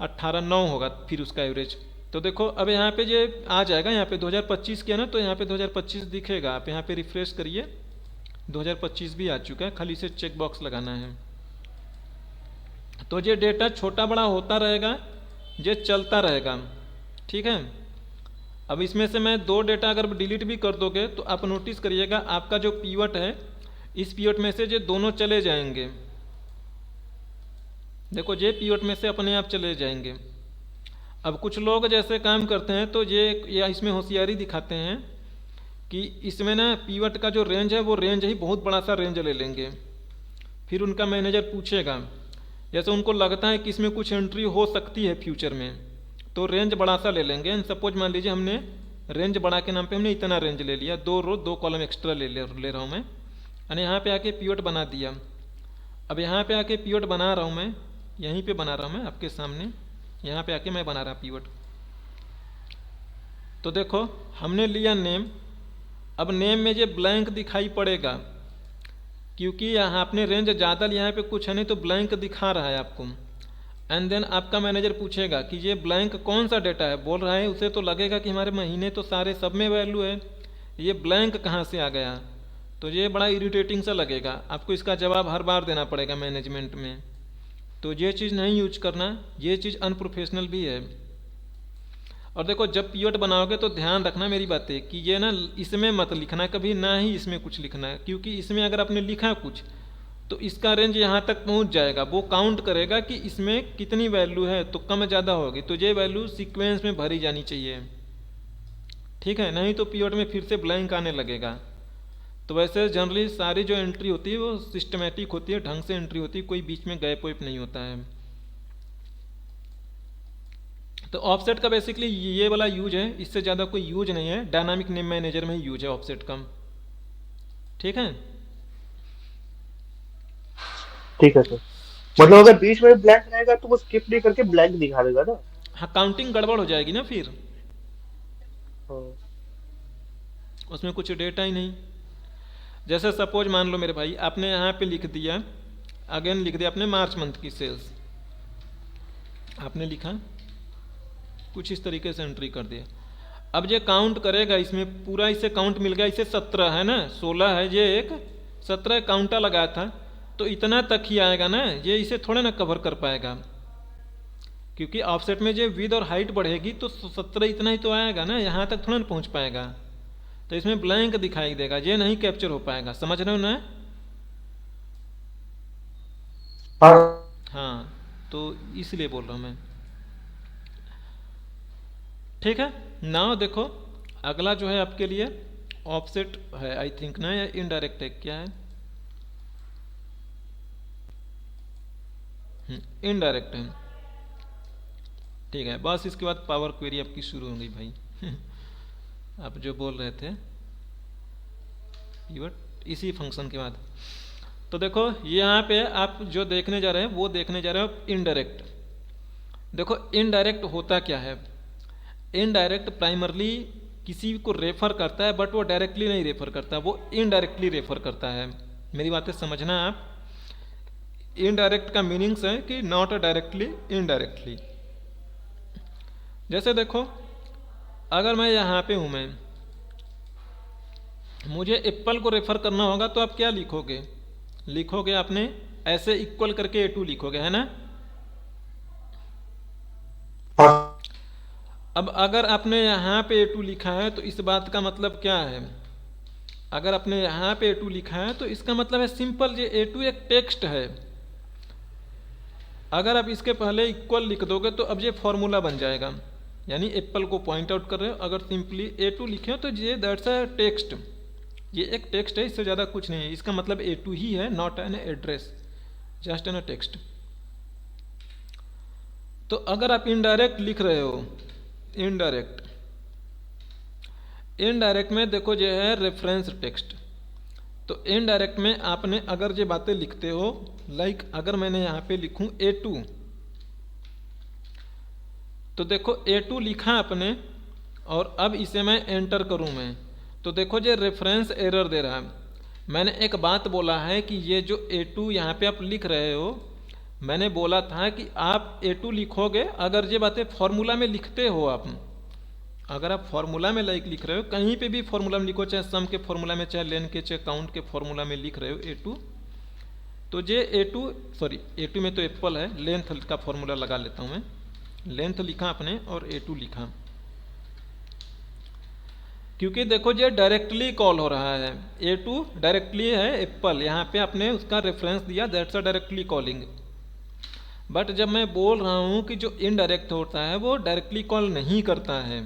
18,9 होगा फिर उसका एवरेज। तो देखो अब यहाँ पे ये आ जाएगा, यहाँ पे 2025 किया ना, तो यहाँ पे 2025 दिखेगा। आप यहाँ पे रिफ्रेश करिए, 2025 भी आ चुका है, खाली इसे चेक बॉक्स लगाना है। तो ये डेटा छोटा बड़ा होता रहेगा, ये चलता रहेगा। ठीक है, अब इसमें से मैं 2 डेटा अगर डिलीट भी कर दोगे तो आप नोटिस करिएगा, आपका जो पीवट है, इस पीवट में से ये दोनों चले जाएंगे। देखो ये पीवट में से अपने आप चले जाएंगे। अब कुछ लोग जैसे काम करते हैं तो ये इसमें होशियारी दिखाते हैं कि इसमें ना पीवट का जो रेंज है वो रेंज ही बहुत बड़ा सा रेंज ले लेंगे। फिर उनका मैनेजर पूछेगा, जैसे उनको लगता है कि इसमें कुछ एंट्री हो सकती है फ्यूचर में, तो रेंज बड़ा सा ले लेंगे। सपोज मान लीजिए हमने रेंज बड़ा के नाम पे हमने इतना रेंज ले लिया, 2 रो 2 कॉलम एक्स्ट्रा ले रहा हूँ मैं, और यहाँ पे आके पीवट बना दिया। अब यहाँ पे आके पीवट बना रहा हूँ मैं, यहीं पे बना रहा हूँ मैं आपके सामने, यहाँ पे आके मैं बना रहा पीवट। तो देखो हमने लिया नेम, अब नेम में ये ब्लैंक दिखाई पड़ेगा, क्योंकि यहाँ आपने रेंज ज़्यादा लिया है, पे कुछ है नहीं तो ब्लैंक दिखा रहा है आपको। एंड देन आपका मैनेजर पूछेगा कि ये ब्लैंक कौन सा डेटा है, बोल रहा है उसे तो लगेगा कि हमारे महीने तो सारे सब में वैल्यू है, ये ब्लैंक कहाँ से आ गया। तो ये बड़ा इरिटेटिंग सा लगेगा, आपको इसका जवाब हर बार देना पड़ेगा मैनेजमेंट में। तो ये चीज़ नहीं यूज करना, ये चीज़ अनप्रोफेशनल भी है। और देखो जब पीवट बनाओगे तो ध्यान रखना मेरी बातें, कि ये ना इसमें मत लिखना कभी, ना ही इसमें कुछ लिखना है, क्योंकि इसमें अगर आपने लिखा कुछ तो इसका रेंज यहाँ तक पहुँच जाएगा, वो काउंट करेगा कि इसमें कितनी वैल्यू है, तो कम ज़्यादा होगी, तो ये वैल्यू सीक्वेंस में भरी जानी चाहिए। ठीक है, नहीं तो पीवट में फिर से ब्लैंक आने लगेगा। तो वैसे जनरली सारी जो एंट्री होती है वो सिस्टमेटिक होती है, ढंग से एंट्री होती है, कोई बीच में गैप वैप नहीं होता है। तो ऑफसेट का बेसिकली ये वाला यूज है, इससे ज़्यादा कोई यूज नहीं है, डायनामिक नेम मैनेजर में ही यूज है ऑफसेट का। ठीक है। ठीक है सर। मतलब अगर बीच में ब्लैंक रहेगा तो वो स्किप नहीं करके ब्लैंक दिखा देगा ना? हाँ, काउंटिंग गड़बड़ हो जाएगी ना फिर, हाँ। उसमें कुछ डेटा ही नहीं। जैसे सपोज मान लो मेरे भाई, आपने यहाँ पे लिख दिया, अगेन लिख दिया आपने मार्च मंथ की सेल्स, आपने लिखा कुछ इस तरीके से एंट्री कर दिया। अब ये काउंट करेगा, इसमें पूरा इसे काउंट मिल गया, इसे 17 है ना, 16 है, ये एक 17 काउंटा लगाया था, तो इतना तक ही आएगा ना, ये इसे थोड़ा ना कवर कर पाएगा, क्योंकि ऑफसेट में जो विड्थ और हाइट बढ़ेगी तो 17 इतना ही तो आएगा ना, यहाँ तक थोड़ा ना पहुँच पाएगा, तो इसमें ब्लैंक दिखाई देगा, ये नहीं कैप्चर हो पाएगा। समझ रहे हो ना? हाँ हाँ, तो इसलिए बोल रहा हूँ मैं। ठीक है। नाउ देखो अगला जो है आपके लिए ऑफसेट है आई थिंक ना, या इनडायरेक्ट है, क्या है? इनडायरेक्ट है। ठीक है, बस इसके बाद पावर क्वेरी आपकी शुरू हो गई भाई। आप जो बोल रहे थे पिवट इसी फंक्शन के बाद। तो देखो यहाँ पे आप जो देखने जा रहे हैं वो देखने जा रहे हो इनडायरेक्ट। देखो इनडायरेक्ट होता क्या है? इनडायरेक्ट प्राइमरली किसी को रेफर करता है, बट वो डायरेक्टली नहीं रेफर करता, वो इनडायरेक्टली रेफर करता है। मेरी बातें समझना आप। इनडायरेक्ट का मीनिंग्स है कि नॉट डायरेक्टली, इनडायरेक्टली। जैसे देखो अगर मैं यहाँ पे हूँ, मैं मुझे एप्पल को रेफर करना होगा तो आप क्या लिखोगे? लिखोगे आपने ऐसे इक्वल करके A2 लिखोगे, है ना? हाँ अब अगर आपने यहाँ पे A2 लिखा है तो इस बात का मतलब क्या है? अगर आपने यहाँ पे A2 लिखा है तो इसका मतलब है सिंपल, ये A2 एक टेक्स्ट है। अगर आप इसके पहले इक्वल लिख दोगे तो अब ये फॉर्मूला बन जाएगा, यानी एप्पल को पॉइंट आउट कर रहे हो। अगर सिंपली A2 लिखे हो तो ये दैट्स अ टेक्स्ट, ये एक टेक्स्ट है, इससे ज़्यादा कुछ नहीं है। इसका मतलब A2 ही है, not an address, just an text. तो अगर आप इनडायरेक्ट लिख रहे हो, इनडायरेक्ट, इनडायरेक्ट में देखो ये है रेफरेंस टेक्स्ट। तो इनडायरेक्ट में आपने अगर ये बातें लिखते हो, लाइक अगर मैंने यहाँ पे लिखूँ A2, तो देखो A2 लिखा आपने और अब इसे मैं एंटर करूँ मैं, तो देखो ये रेफरेंस एरर दे रहा है। मैंने एक बात बोला है कि ये जो A2 यहाँ पे आप लिख रहे हो, मैंने बोला था कि आप A2 लिखोगे अगर ये बातें फॉर्मूला में लिखते हो आप। अगर आप फॉर्मूला में लाइक लिख रहे हो, कहीं पे भी फॉर्मूला में लिखो, चाहे सम के फॉर्मूला में, चाहे लेन के, चाहे काउंट के फॉर्मूला में लिख रहे हो A2, तो ये A2 सॉरी A2 में तो एप्पल है, लेंथ का फॉर्मूला लगा लेता हूँ मैं। लेंथ लिखा आपने और A2 लिखा, क्योंकि देखो ये डायरेक्टली कॉल हो रहा है। A2 डायरेक्टली है एप्पल, यहाँ पे आपने उसका रेफरेंस दिया, that's a directly calling. But जब मैं बोल रहा हूँ कि जो इनडायरेक्ट होता है वो डायरेक्टली कॉल नहीं करता है।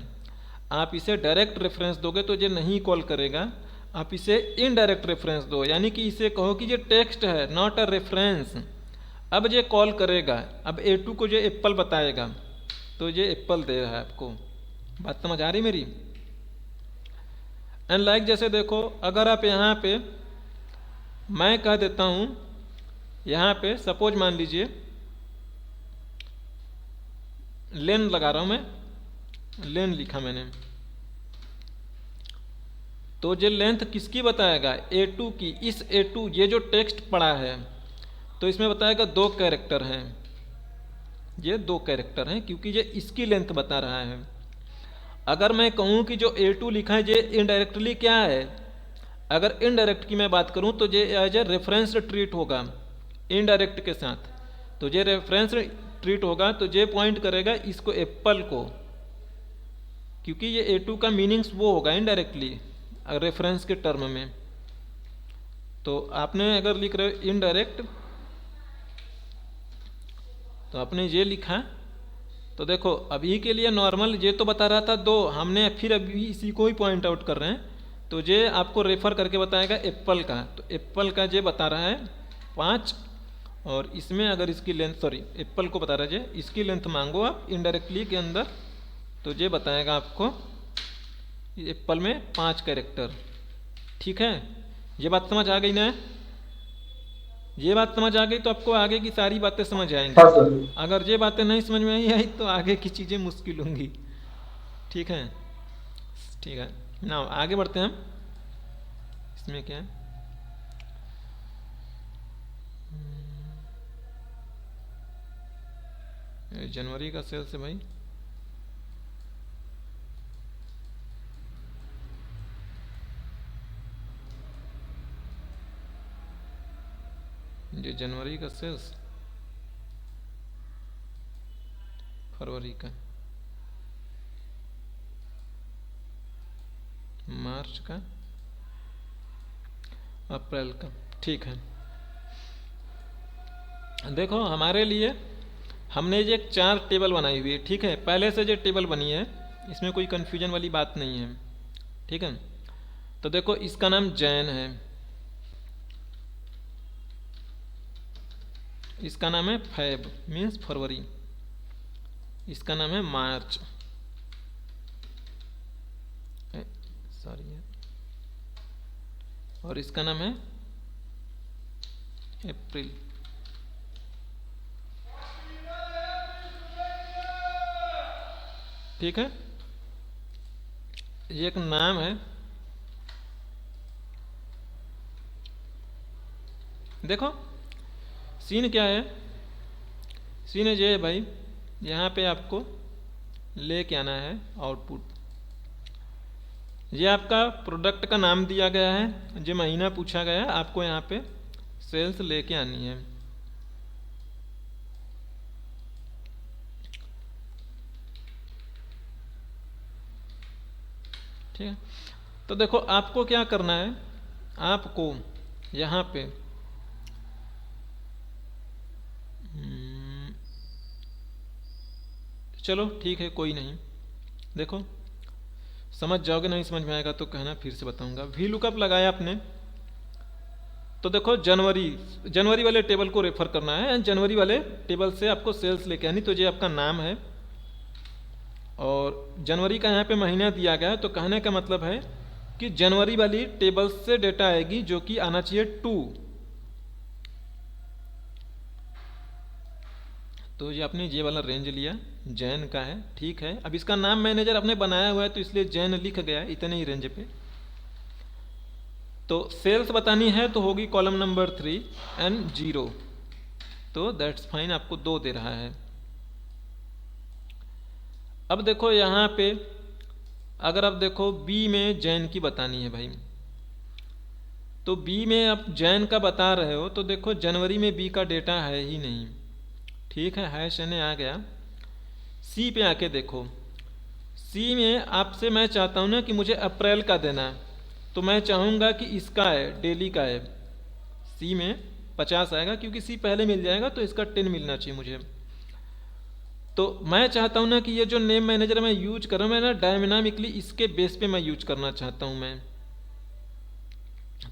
आप इसे डायरेक्ट रेफरेंस दोगे तो ये नहीं कॉल करेगा, आप इसे इनडायरेक्ट रेफरेंस दो, यानी कि इसे कहो कि ये टेक्स्ट है, नॉट अ रेफरेंस। अब ये कॉल करेगा, अब A2 को जो एप्पल बताएगा तो ये एप्पल दे रहा है आपको। बात समझ आ रही मेरी? एंड लाइक जैसे देखो अगर आप यहाँ पे मैं कह देता हूँ, यहाँ पे सपोज मान लीजिए लेन लगा रहा हूँ मैं, लेन लिखा मैंने, तो ये लेंथ किसकी बताएगा? A2 की। इस A2 ये जो टेक्स्ट पड़ा है तो इसमें बताएगा 2 कैरेक्टर हैं, ये 2 कैरेक्टर हैं, क्योंकि ये इसकी लेंथ बता रहा है। अगर मैं कहूँ कि जो A2 लिखा है ये इनडायरेक्टली क्या है, अगर इनडायरेक्ट की मैं बात करूँ तो ये एज ए रेफरेंस ट्रीट होगा इनडायरेक्ट के साथ। तो ये रेफरेंस ट्रीट होगा तो ये पॉइंट करेगा इसको एप्पल को, क्योंकि ये A2 का मीनिंग्स वो होगा इनडायरेक्टली रेफरेंस के टर्म में। तो आपने अगर लिख रहे हो इनडायरेक्ट, तो आपने ये लिखा, तो देखो अभी के लिए नॉर्मल ये तो बता रहा था 2, हमने फिर अभी इसी को ही पॉइंट आउट कर रहे हैं, तो ये आपको रेफर करके बताएगा एप्पल का। तो एप्पल का ये बता रहा है 5, और इसमें अगर इसकी लेंथ, सॉरी एप्पल को बता रहे इसकी लेंथ मांगो आप इनडायरेक्टली के अंदर, तो ये बताएगा आपको एप्पल में 5 कैरेक्टर। ठीक है, ये बात समझ आ गई ना? ये बात समझ आ गई तो आपको आगे की सारी बातें समझ आएंगी। हाँ सर। अगर ये बातें नहीं समझ में आई तो आगे की चीज़ें मुश्किल होंगी। ठीक है, ठीक है ना, आगे बढ़ते हैं हम। इसमें क्या है, जनवरी का सेल्स है भाई। ये जनवरी का सेल्स, फरवरी का, मार्च का, अप्रैल का। ठीक है, देखो हमारे लिए हमने ये 4 टेबल बनाई हुई है। ठीक है, पहले से जो टेबल बनी है इसमें कोई कन्फ्यूजन वाली बात नहीं है। ठीक है, तो देखो इसका नाम जैन है, इसका नाम है फेब मीन्स फरवरी, इसका नाम है मार्च, सॉरी, और इसका नाम है अप्रैल। ठीक है, ये एक नाम है। देखो सीन क्या है, सीन ये है भाई, यहाँ पे आपको लेके आना है आउटपुट। ये आपका प्रोडक्ट का नाम दिया गया है, जो महीना पूछा गया है, आपको यहाँ पे सेल्स लेके आनी है। ठीक है, तो देखो आपको क्या करना है, आपको यहाँ पे चलो ठीक है कोई नहीं, देखो समझ जाओगे, नहीं समझ में आएगा तो कहना, फिर से बताऊंगा। वी लुकअप लगाया आपने, तो देखो जनवरी वाले टेबल को रेफर करना है, जनवरी वाले टेबल से आपको सेल्स लेके आनी। तो ये आपका नाम है और जनवरी का यहाँ पे महीना दिया गया है, तो कहने का मतलब है कि जनवरी वाली टेबल से डेटा आएगी, जो कि आना चाहिए 2। तो ये आपने ये वाला रेंज लिया, जैन का है। ठीक है, अब इसका नाम मैनेजर आपने बनाया हुआ है तो इसलिए जैन लिख गया इतने ही रेंज पे। तो सेल्स बतानी है तो होगी कॉलम नंबर 3 एंड 0, तो दैट्स फाइन, आपको 2 दे रहा है। अब देखो यहाँ पे अगर आप देखो बी में जैन की बतानी है भाई, तो बी में आप जैन का बता रहे हो, तो देखो जनवरी में बी का डेटा है ही नहीं। ठीक है, हैश एन आ गया। सी पे आके देखो, सी में आपसे मैं चाहता हूँ ना कि मुझे अप्रैल का देना है, तो मैं चाहूँगा कि इसका है, डेली का है। सी में 50 आएगा क्योंकि सी पहले मिल जाएगा, तो इसका 10 मिलना चाहिए मुझे। तो मैं चाहता हूँ ना कि ये जो नेम मैनेजर मैं यूज कर रहा हूँ, मैं ना डायनामिकली इसके बेस पे मैं यूज करना चाहता हूँ मैं।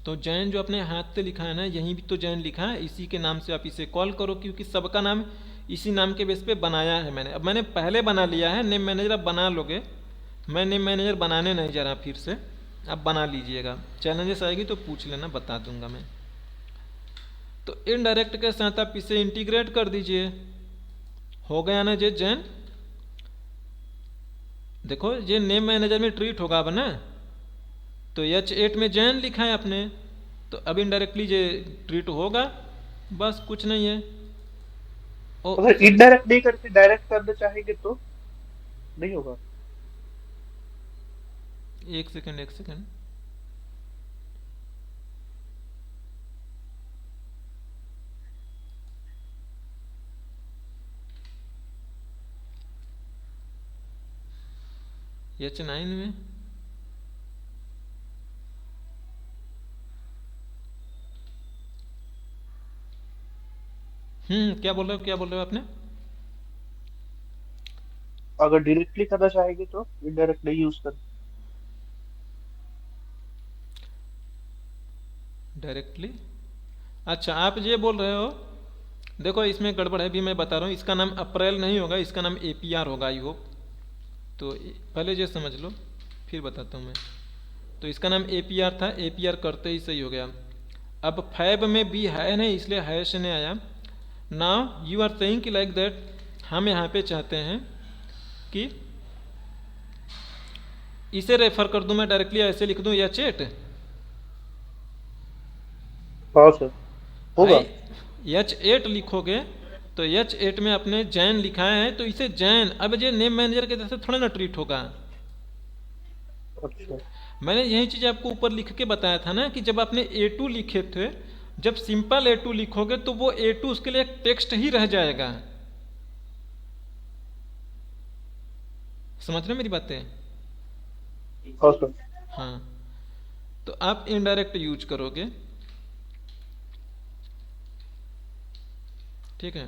तो जैन जो अपने हाथ से लिखा है ना, यहीं भी तो जैन लिखा है, इसी के नाम से आप इसे कॉल करो, क्योंकि सबका नाम इसी नाम के बेस पे बनाया है मैंने। अब मैंने पहले बना लिया है नेम मैनेजर, आप बना लोगे, मैं नेम मैनेजर बनाने नहीं जा रहा फिर से, आप बना लीजिएगा। चैलेंजेस आएगी तो पूछ लेना, बता दूंगा मैं। तो इनडायरेक्ट के साथ आप इसे इंटीग्रेट कर दीजिए, हो गया ना ये जैन। देखो ये नेम मैनेजर में ट्रीट होगा अब ना, तो H8 में जैन लिखा है आपने, तो अब इनडायरेक्टली ये ट्रीट होगा, बस कुछ नहीं है। अगर इनडायरेक्ट नहीं करके डायरेक्ट करना चाहेंगे तो नहीं होगा। एक सेकंड H9 में क्या बोल रहे हो आपने? अगर डायरेक्टली करना चाहेंगे तो इनडायरेक्ट नहीं यूज कर। डायरेक्टली, अच्छा आप ये बोल रहे हो देखो इसमें गड़बड़ है भी, मैं बता रहा हूँ, इसका नाम अप्रैल नहीं होगा, इसका नाम APR होगा, आई होप। तो पहले ये समझ लो फिर बताता हूँ मैं। तो इसका नाम APR था, APR करते ही सही हो गया। अब फैब में भी है नहीं, इसलिए हैश नहीं आया। नाउ यू आर सेइंग कि लाइक दैट, हम यहाँ पे चाहते हैं कि इसे रेफर कर दूं मैं डायरेक्टली, ऐसे लिख दूं H8। हाँ सर, होगा। भाई H8 लिखोगे तो H8 में अपने जैन लिखा है, तो इसे जैन, अब ये नेम मैनेजर के जैसे थोड़ा ना ट्रीट होगा। अच्छा, मैंने यही चीज़ आपको ऊपर लिख के बताया था ना कि जब आपने A2 लिखे थे, जब सिंपल A2 लिखोगे तो वो A2 उसके लिए एक टेक्स्ट ही रह जाएगा। समझ रहे मेरी बातें? हाँ सर। हाँ, तो आप इनडायरेक्ट यूज करोगे, ठीक है।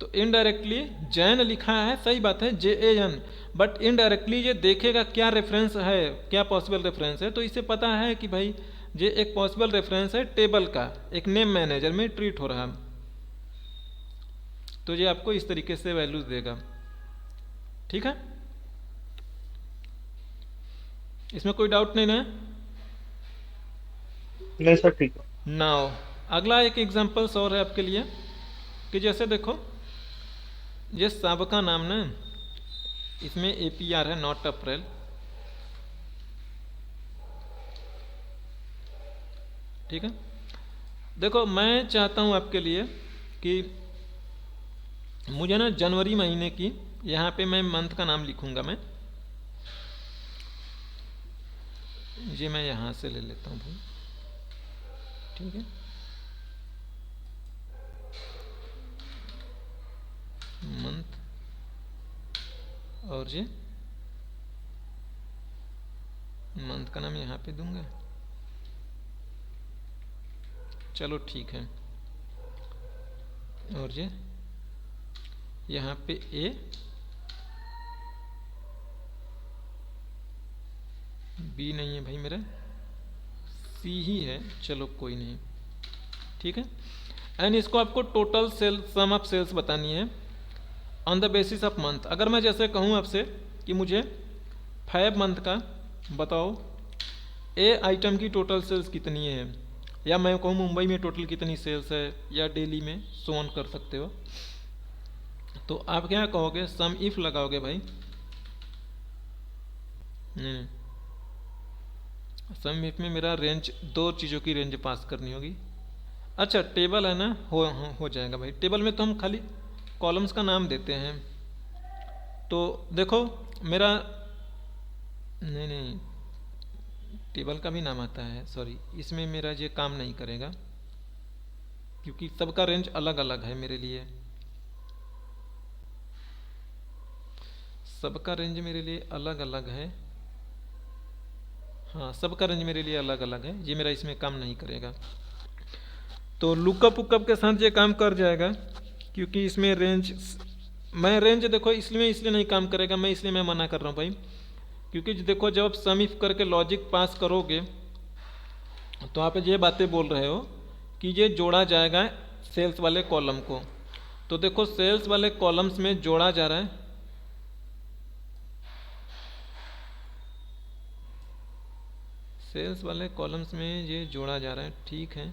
तो इनडायरेक्टली जैन लिखा है, सही बात है, JAN, बट इनडायरेक्टली ये देखेगा क्या रेफरेंस है, क्या पॉसिबल रेफरेंस है। तो इसे पता है कि भाई ये एक पॉसिबल रेफरेंस है टेबल का, एक नेम मैनेजर में ट्रीट हो रहा है, तो ये आपको इस तरीके से वैल्यूज देगा, ठीक है। इसमें कोई डाउट नहीं ना? नहीं सर, ठीक है। नाउ अगला एक एग्जांपल्स और है आपके लिए कि जैसे देखो ये सब का नाम ना, इसमें APR है, नॉट अप्रैल। ठीक है, देखो मैं चाहता हूं आपके लिए कि मुझे ना जनवरी महीने की, यहाँ पे मैं मंथ का नाम लिखूंगा मैं, ये मैं यहाँ से ले लेता हूँ भाई, ठीक है। मंथ, और ये मंथ का नाम यहाँ पे दूंगा, चलो ठीक है। और ये यहाँ पे A, B नहीं है भाई मेरा, C ही है, चलो कोई नहीं, ठीक है। एंड इसको आपको total sale, sum of sales बतानी है on the basis of month. अगर मैं जैसे कहूँ आपसे कि मुझे 5 मंथ का बताओ A आइटम की टोटल सेल्स कितनी है, या मैं कहूँ मुंबई में टोटल कितनी सेल्स है, या दिल्ली में, सो ऑन कर सकते हो। तो आप क्या कहोगे, सम इफ लगाओगे भाई, नहीं, सम इफ में मेरा रेंज, दो चीज़ों की रेंज पास करनी होगी। अच्छा टेबल है ना, हो जाएगा भाई। टेबल में तो हम खाली कॉलम्स का नाम देते हैं। तो देखो मेरा, नहीं, टेबल का भी नाम आता है, सॉरी, इसमें मेरा ये काम नहीं करेगा क्योंकि सबका रेंज अलग अलग है मेरे लिए, सबका रेंज मेरे लिए अलग अलग है। हाँ, सबका रेंज मेरे लिए अलग अलग है, ये मेरा इसमें काम नहीं करेगा। तो लुकअप उकअप के साथ ये काम कर जाएगा क्योंकि इसमें रेंज, मैं रेंज देखो इसलिए नहीं काम करेगा, मैं इसलिए मैं मना कर रहा हूँ भाई, क्योंकि देखो जब आप सम इफ करके लॉजिक पास करोगे तो आप ये बातें बोल रहे हो कि ये जोड़ा जाएगा सेल्स वाले कॉलम को। तो देखो सेल्स वाले कॉलम्स में जोड़ा जा रहा है, सेल्स वाले कॉलम्स में ये जोड़ा जा रहा है, ठीक है।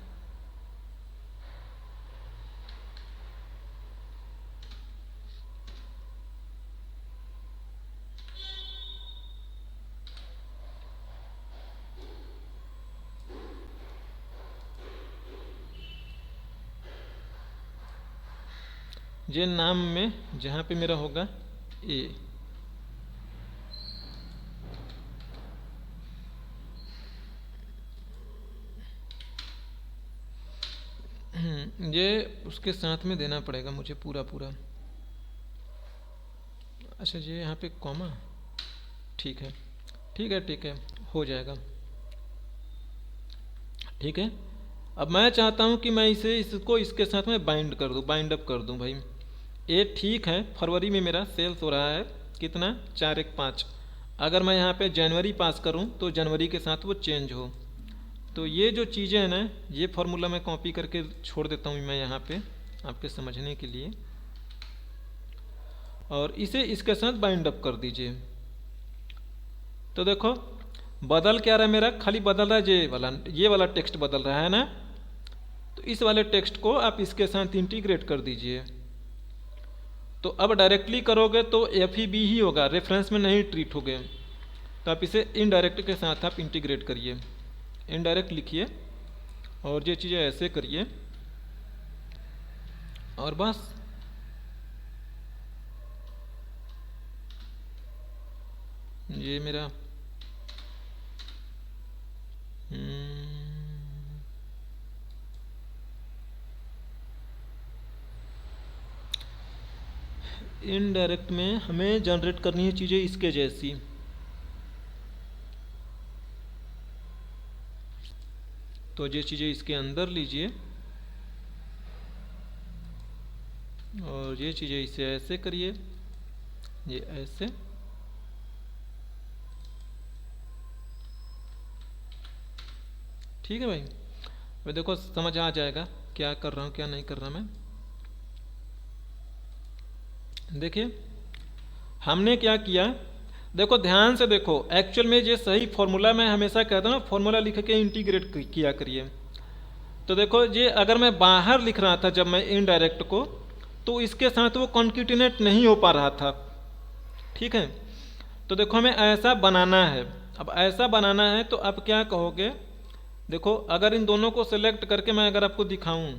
ये नाम में जहाँ पे मेरा होगा A, ये उसके साथ में देना पड़ेगा मुझे पूरा पूरा। अच्छा ये यहाँ पे कॉमा, ठीक है ठीक है ठीक है, हो जाएगा, ठीक है। अब मैं चाहता हूँ कि मैं इसको इसके साथ में बाइंड कर दूँ, बाइंड अप कर दूँ भाई। ये ठीक है, फरवरी में मेरा सेल्स हो रहा है कितना, 415। अगर मैं यहाँ पे जनवरी पास करूँ तो जनवरी के साथ वो चेंज हो। तो ये जो चीज़ें हैं ना, ये फार्मूला मैं कॉपी करके छोड़ देता हूँ मैं यहाँ पे, आपके समझने के लिए, और इसे इसके साथ बाइंड अप कर दीजिए। तो देखो बदल क्या रहा है मेरा, खाली बदल रहा है ये वाला टेक्स्ट बदल रहा है ना। तो इस वाले टेक्स्ट को आप इसके साथ इंटीग्रेट कर दीजिए। तो अब डायरेक्टली करोगे तो FEB ही होगा, रेफरेंस में नहीं ट्रीट होगे। तो आप इसे इनडायरेक्ट के साथ आप इंटीग्रेट करिए, इनडायरेक्ट लिखिए और ये चीज़ें ऐसे करिए और बस। ये मेरा इनडायरेक्ट में हमें जनरेट करनी है चीज़ें इसके जैसी। तो ये चीज़ें इसके अंदर लीजिए और ये चीज़ें इसे ऐसे करिए, ये ऐसे। ठीक है भाई, अब देखो समझ आ जाएगा क्या कर रहा हूँ क्या नहीं कर रहा मैं। देखिए हमने क्या किया, देखो ध्यान से देखो, एक्चुअल में ये सही फॉर्मूला मैं हमेशा कहता हूँ ना, फॉर्मूला लिख के इंटीग्रेट किया करिए। तो देखो ये अगर मैं बाहर लिख रहा था जब मैं इनडायरेक्ट को, तो इसके साथ वो कॉन्केटिनेट नहीं हो पा रहा था। ठीक है, तो देखो हमें ऐसा बनाना है। अब ऐसा बनाना है तो आप क्या कहोगे, देखो अगर इन दोनों को सिलेक्ट करके मैं अगर आपको दिखाऊं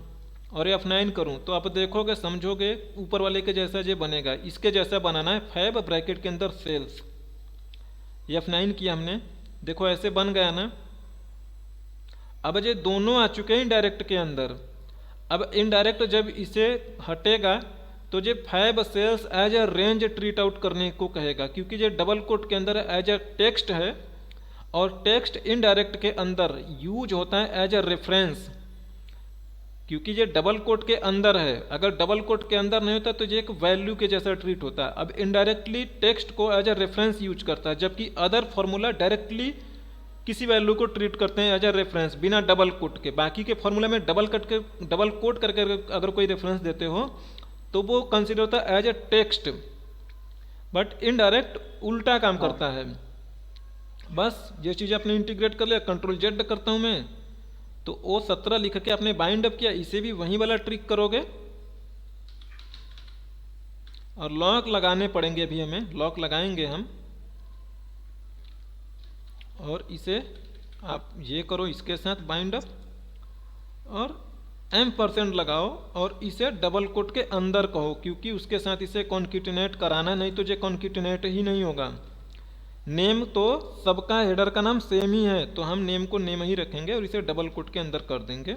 और F9 करूं तो आप देखोगे, समझोगे ऊपर वाले के जैसा ये बनेगा। इसके जैसा बनाना है, 5 ब्रैकेट के अंदर सेल्स। F9 किया हमने, देखो ऐसे बन गया ना। अब ये दोनों आ चुके हैं इनडायरेक्ट के अंदर। अब इनडायरेक्ट जब इसे हटेगा तो ये 5 sales as a range treat out करने को कहेगा, क्योंकि ये डबल कोट के अंदर एज ए टेक्स्ट है और टेक्स्ट इनडायरेक्ट के अंदर यूज होता है एज ए रेफरेंस, क्योंकि ये डबल कोट के अंदर है। अगर डबल कोट के अंदर नहीं होता तो ये एक वैल्यू के जैसा ट्रीट होता है। अब इनडायरेक्टली टेक्स्ट को एज ए रेफरेंस यूज करता है, जबकि अदर फॉर्मूला डायरेक्टली किसी वैल्यू को ट्रीट करते हैं एज ए रेफरेंस बिना डबल कोट के। बाकी के फॉर्मूला में डबल कोट करके अगर कोई रेफरेंस देते हो तो वो कंसिडर होता है as a text, but indirect उल्टा काम करता है। बस ये चीज़ आपने इंटीग्रेट कर लिया। Ctrl Z करता हूं मैं तो O17 लिख के आपने बाइंड अप किया, इसे भी वही वाला ट्रिक करोगे और लॉक लगाने पड़ेंगे। अभी हमें लॉक लगाएंगे हम, और इसे आप ये करो इसके साथ बाइंड अप और M% लगाओ और इसे डबल कोट के अंदर कहो, क्योंकि उसके साथ इसे कॉन्केटिनेट कराना, नहीं तो ये कॉन्केटिनेट ही नहीं होगा। नेम तो सबका हेडर का नाम सेम ही है, तो हम नेम को नेम ही रखेंगे और इसे डबल कोट के अंदर कर देंगे।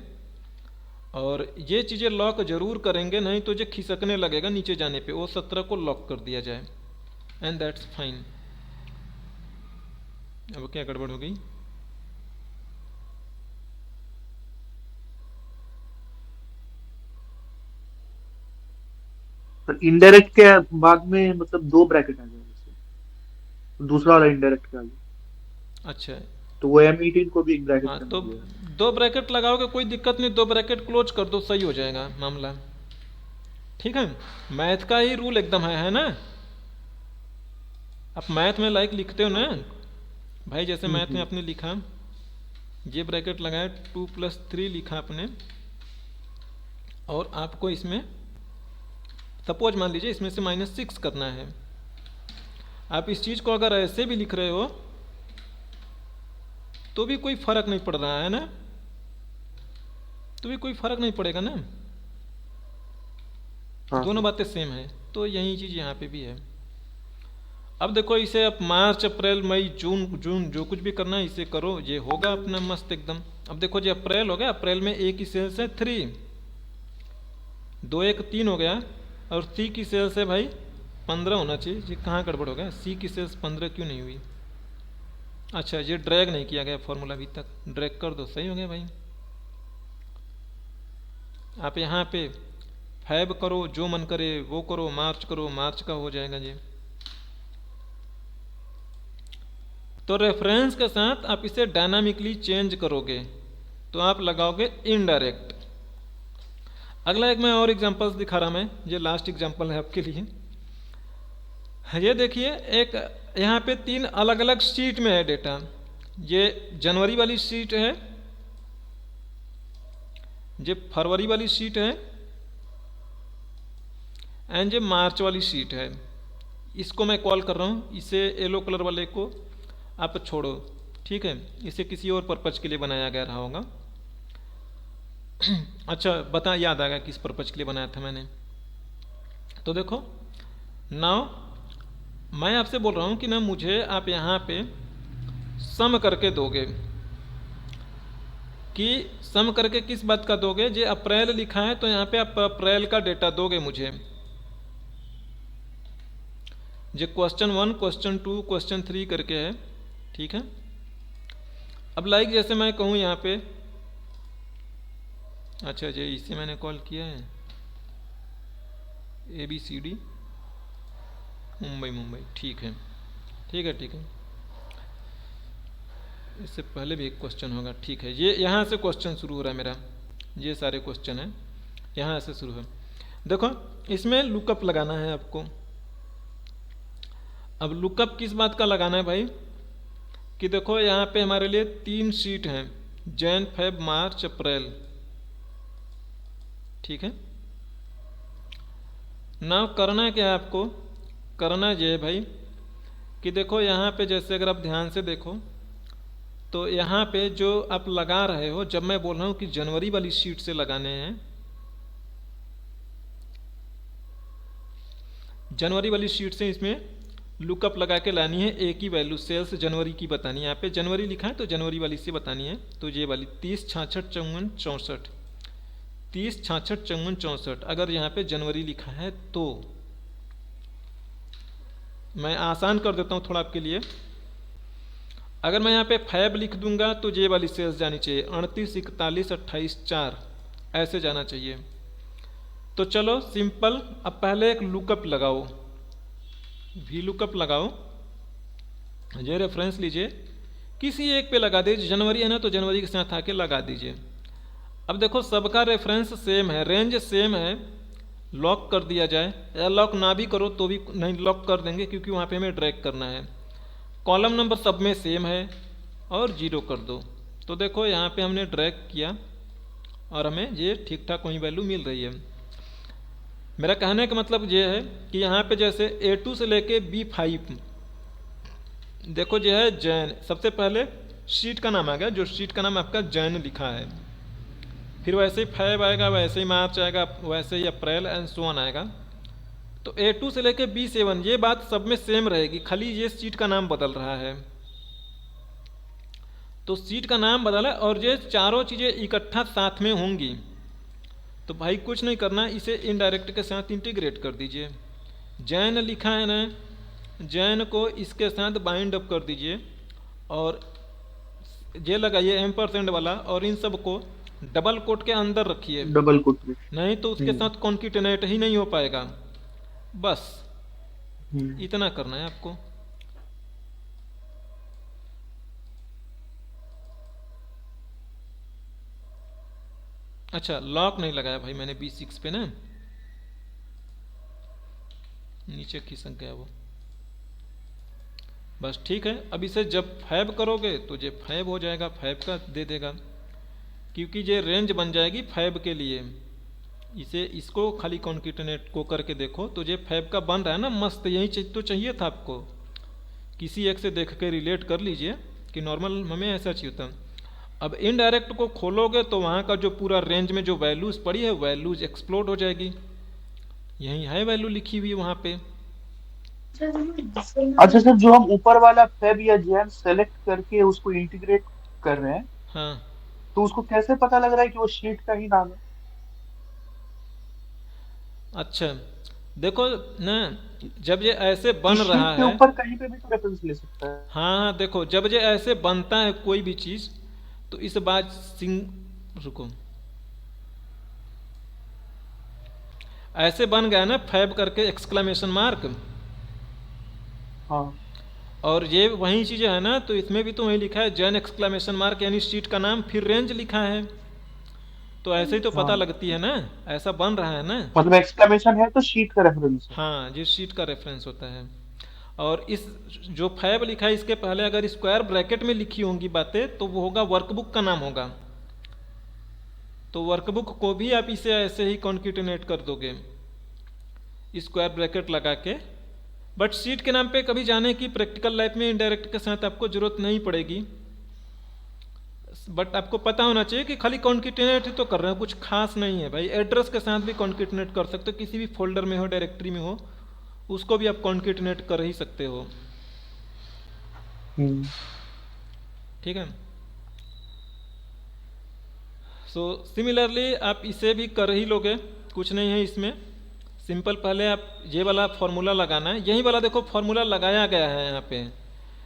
और ये चीज़ें लॉक जरूर करेंगे, नहीं तो ये खिसकने लगेगा नीचे जाने पे। वो 17 को लॉक कर दिया जाए एंड दैट्स फाइन। अब क्या गड़बड़ हो गई, तो इनडायरेक्ट के बाद में मतलब 2 ब्रैकेट आ जाएगा, दूसरा वाला इनडायरेक्ट के आगे। अच्छा तो वो M18 को भी एक ब्रैकेट हाँ, करना तो पड़ेगा। 2 ब्रैकेट लगाओगे कोई दिक्कत नहीं, 2 ब्रैकेट क्लोज कर दो, सही हो जाएगा मामला। ठीक है, मैथ का ही रूल एकदम है ना। आप मैथ में लाइक लिखते हो ना भाई, जैसे मैथ में आपने लिखा, ये ब्रैकेट लगाया 2 + 3 लिखा आपने, और आपको इसमें सपोज मान लीजिए इसमें से -6 करना है। आप इस चीज़ को अगर ऐसे भी लिख रहे हो तो भी कोई फर्क नहीं पड़ रहा है ना, तो भी कोई फर्क नहीं पड़ेगा ना। हाँ। दोनों बातें सेम है, तो यही चीज़ यहाँ पे भी है। अब देखो इसे आप मार्च, अप्रैल, मई, जून जो कुछ भी करना है इसे करो, ये होगा अपना मस्त एकदम। अब देखो जी अप्रैल हो गया, अप्रैल में A की सेल्स है 3, 2 1 3 हो गया, और C की सेल्स है भाई 15 होना चाहिए। ये कहाँ गड़बड़ हो गया, C की सेल्स 15 क्यों नहीं हुई? अच्छा ये ड्रैग नहीं किया गया फॉर्मूला अभी तक, ड्रैग कर दो, सही हो गया भाई। आप यहाँ पे 5 करो, जो मन करे वो करो, मार्च करो, मार्च का हो जाएगा जी। तो रेफरेंस के साथ आप इसे डायनामिकली चेंज करोगे तो आप लगाओगे इनडायरेक्ट। अगला एक मैं और एग्जांपल्स दिखा रहा मैं, ये लास्ट एग्जांपल है आपके लिए। ये देखिए, एक यहाँ पे 3 अलग अलग शीट में है डेटा। ये जनवरी वाली शीट है, ये फरवरी वाली शीट है, एंड ये मार्च वाली शीट है। इसको मैं कॉल कर रहा हूँ, इसे येलो कलर वाले को आप छोड़ो, ठीक है, इसे किसी और पर्पज के लिए बनाया गया रहा होगा। अच्छा, बता, याद आ गया किस पर्पज के लिए बनाया था मैंने। तो देखो, नाउ मैं आपसे बोल रहा हूँ कि ना मुझे आप यहाँ पे सम करके दोगे, कि सम करके किस बात का दोगे, जो अप्रैल लिखा है तो यहाँ पे आप अप्रैल का डेटा दोगे मुझे। जो क्वेश्चन 1, क्वेश्चन 2, क्वेश्चन 3 करके है, ठीक है। अब लाइक जैसे मैं कहूँ यहाँ पे, अच्छा जी इसे मैंने कॉल किया है ABCD मुंबई, ठीक है, ठीक है, ठीक है। इससे पहले भी एक क्वेश्चन होगा, ठीक है। ये यहाँ से क्वेश्चन शुरू हो रहा है मेरा, ये सारे क्वेश्चन हैं यहाँ से शुरू है। देखो, इसमें लुकअप लगाना है आपको। अब लुकअप किस बात का लगाना है भाई, कि देखो यहाँ पे हमारे लिए 3 शीट हैं, जैन, फेब, मार्च, अप्रैल, ठीक है ना। करना क्या है आपको, करना ये है भाई कि देखो यहाँ पे जैसे अगर आप ध्यान से देखो तो यहाँ पे जो आप लगा रहे हो, जब मैं बोल रहा हूँ कि जनवरी वाली शीट से लगाने हैं, जनवरी वाली शीट से इसमें लुकअप लगा के लानी है, एक ही वैल्यू सेल्स जनवरी की बतानी है। यहाँ पे जनवरी लिखा है तो जनवरी वाली से बतानी है, तो ये वाली 30, 66, 54, 64, 30, 66, 54, 64। अगर यहाँ पे जनवरी लिखा है तो मैं आसान कर देता हूँ थोड़ा आपके लिए। अगर मैं यहाँ पे फैब लिख दूंगा तो ये वाली सेल्स जानी चाहिए, 38, 41, 28, 4 ऐसे जाना चाहिए। तो चलो सिंपल, अब पहले एक लुकअप लगाओ, वी लुकअप लगाओ, ये रेफरेंस लीजिए, किसी एक पे लगा दीजिए। जनवरी है ना तो जनवरी के साथ आके लगा दीजिए। अब देखो सबका रेफरेंस सेम है, रेंज सेम है, लॉक कर दिया जाए, या लॉक ना भी करो तो भी नहीं, लॉक कर देंगे क्योंकि वहाँ पे हमें ड्रैग करना है। कॉलम नंबर सब में सेम है और 0 कर दो। तो देखो यहाँ पे हमने ड्रैग किया और हमें ये ठीक ठाक वही वैल्यू मिल रही है। मेरा कहने का मतलब ये है कि यहाँ पे जैसे A2 से लेके B5, देखो जो है जैन, सबसे पहले शीट का नाम आ गया, जो शीट का नाम आपका जैन लिखा है, फिर वैसे ही फैब आएगा, वैसे ही मार्च आएगा, वैसे ही अप्रैल एंड सो ऑन आएगा। तो A2 से लेके B7 ये बात सब में सेम रहेगी, खाली ये शीट का नाम बदल रहा है। तो शीट का नाम बदला और ये चारों चीज़ें इकट्ठा साथ में होंगी। तो भाई कुछ नहीं करना, इसे इनडायरेक्ट के साथ इंटीग्रेट कर दीजिए। जैन लिखा है ना, जैन को इसके साथ बाइंड अप कर दीजिए और ये लगाइए एम्परसेंड वाला, और इन सब को डबल कोट के अंदर रखिए, डबल कोट में। नहीं तो उसके साथ कॉन्किटेनेट ही नहीं हो पाएगा। बस इतना करना है आपको। अच्छा, लॉक नहीं लगाया भाई मैंने B6 पे ना, नीचे खिसक गया वो, बस ठीक है। अब इसे जब फैब करोगे तो ये फैब हो जाएगा, फैब का दे देगा, क्योंकि ये रेंज बन जाएगी फैब के लिए। इसे इसको खाली कॉन्किटेनेट को करके देखो तो ये फैब का बन रहा है ना, मस्त। यही तो चाहिए था आपको, किसी एक से देख के रिलेट कर लीजिए कि नॉर्मल हमें ऐसा चाहिए था। अब इनडायरेक्ट को खोलोगे तो वहाँ का जो पूरा रेंज में जो वैल्यूज़ पड़ी है, वैल्यूज़ एक्सप्लोड हो जाएगी। यही है वैल्यू लिखी हुई वहाँ पे। अच्छा सर, जो हम ऊपर वाला फेब या जैन सेलेक्ट करके उसको इंटीग्रेट कर रहे हैं, हाँ, तो उसको कैसे पता लग रहा है कि वो शीट का ही नाम है? अच्छा देखो ना, जब ये ऐसे बन शीट रहा के है, ऊपर कहीं पे भी तो रेफरेंस ले सकता है। हाँ हाँ, देखो जब ये ऐसे बनता है कोई भी चीज़, तो इस बात रुको, ऐसे बन गया ना फैब करके एक्सक्लेमेशन मार्क, हाँ और ये वही चीज़ है ना, तो इसमें भी तो वही लिखा है जैन एक्सक्लेमेशन मार्क, यानी शीट का नाम, फिर रेंज लिखा है। तो ऐसे ही तो पता हाँ, लगती है ना, ऐसा बन रहा है ना। मतलब एक्सक्लेमेशन है तो शीट का रेफरेंस है। हाँ, जिस शीट का रेफरेंस होता है। और इस जो फैब लिखा है इसके पहले अगर स्क्वायर ब्रैकेट में लिखी होंगी बातें तो वो होगा वर्कबुक का नाम होगा। तो वर्कबुक को भी आप इसे ऐसे ही कॉन्केटिनेट कर दोगे स्क्वायर ब्रैकेट लगा के। बट शीट के नाम पे कभी जाने की प्रैक्टिकल लाइफ में इनडायरेक्ट के साथ आपको जरूरत नहीं पड़ेगी। बट आपको पता होना चाहिए कि खाली कॉन्केटिनेट ही तो कर रहे हो, कुछ खास नहीं है भाई। एड्रेस के साथ भी कॉन्केटिनेट कर सकते हो, किसी भी फोल्डर में हो, डायरेक्टरी में हो, उसको भी आप कॉन्केटिनेट कर ही सकते हो। हम्म। ठीक है। सो सिमिलरली आप इसे भी कर ही लोगे, कुछ नहीं है इसमें। सिंपल पहले आप ये वाला फॉर्मूला लगाना है, यही वाला देखो फॉर्मूला लगाया गया है यहाँ पे,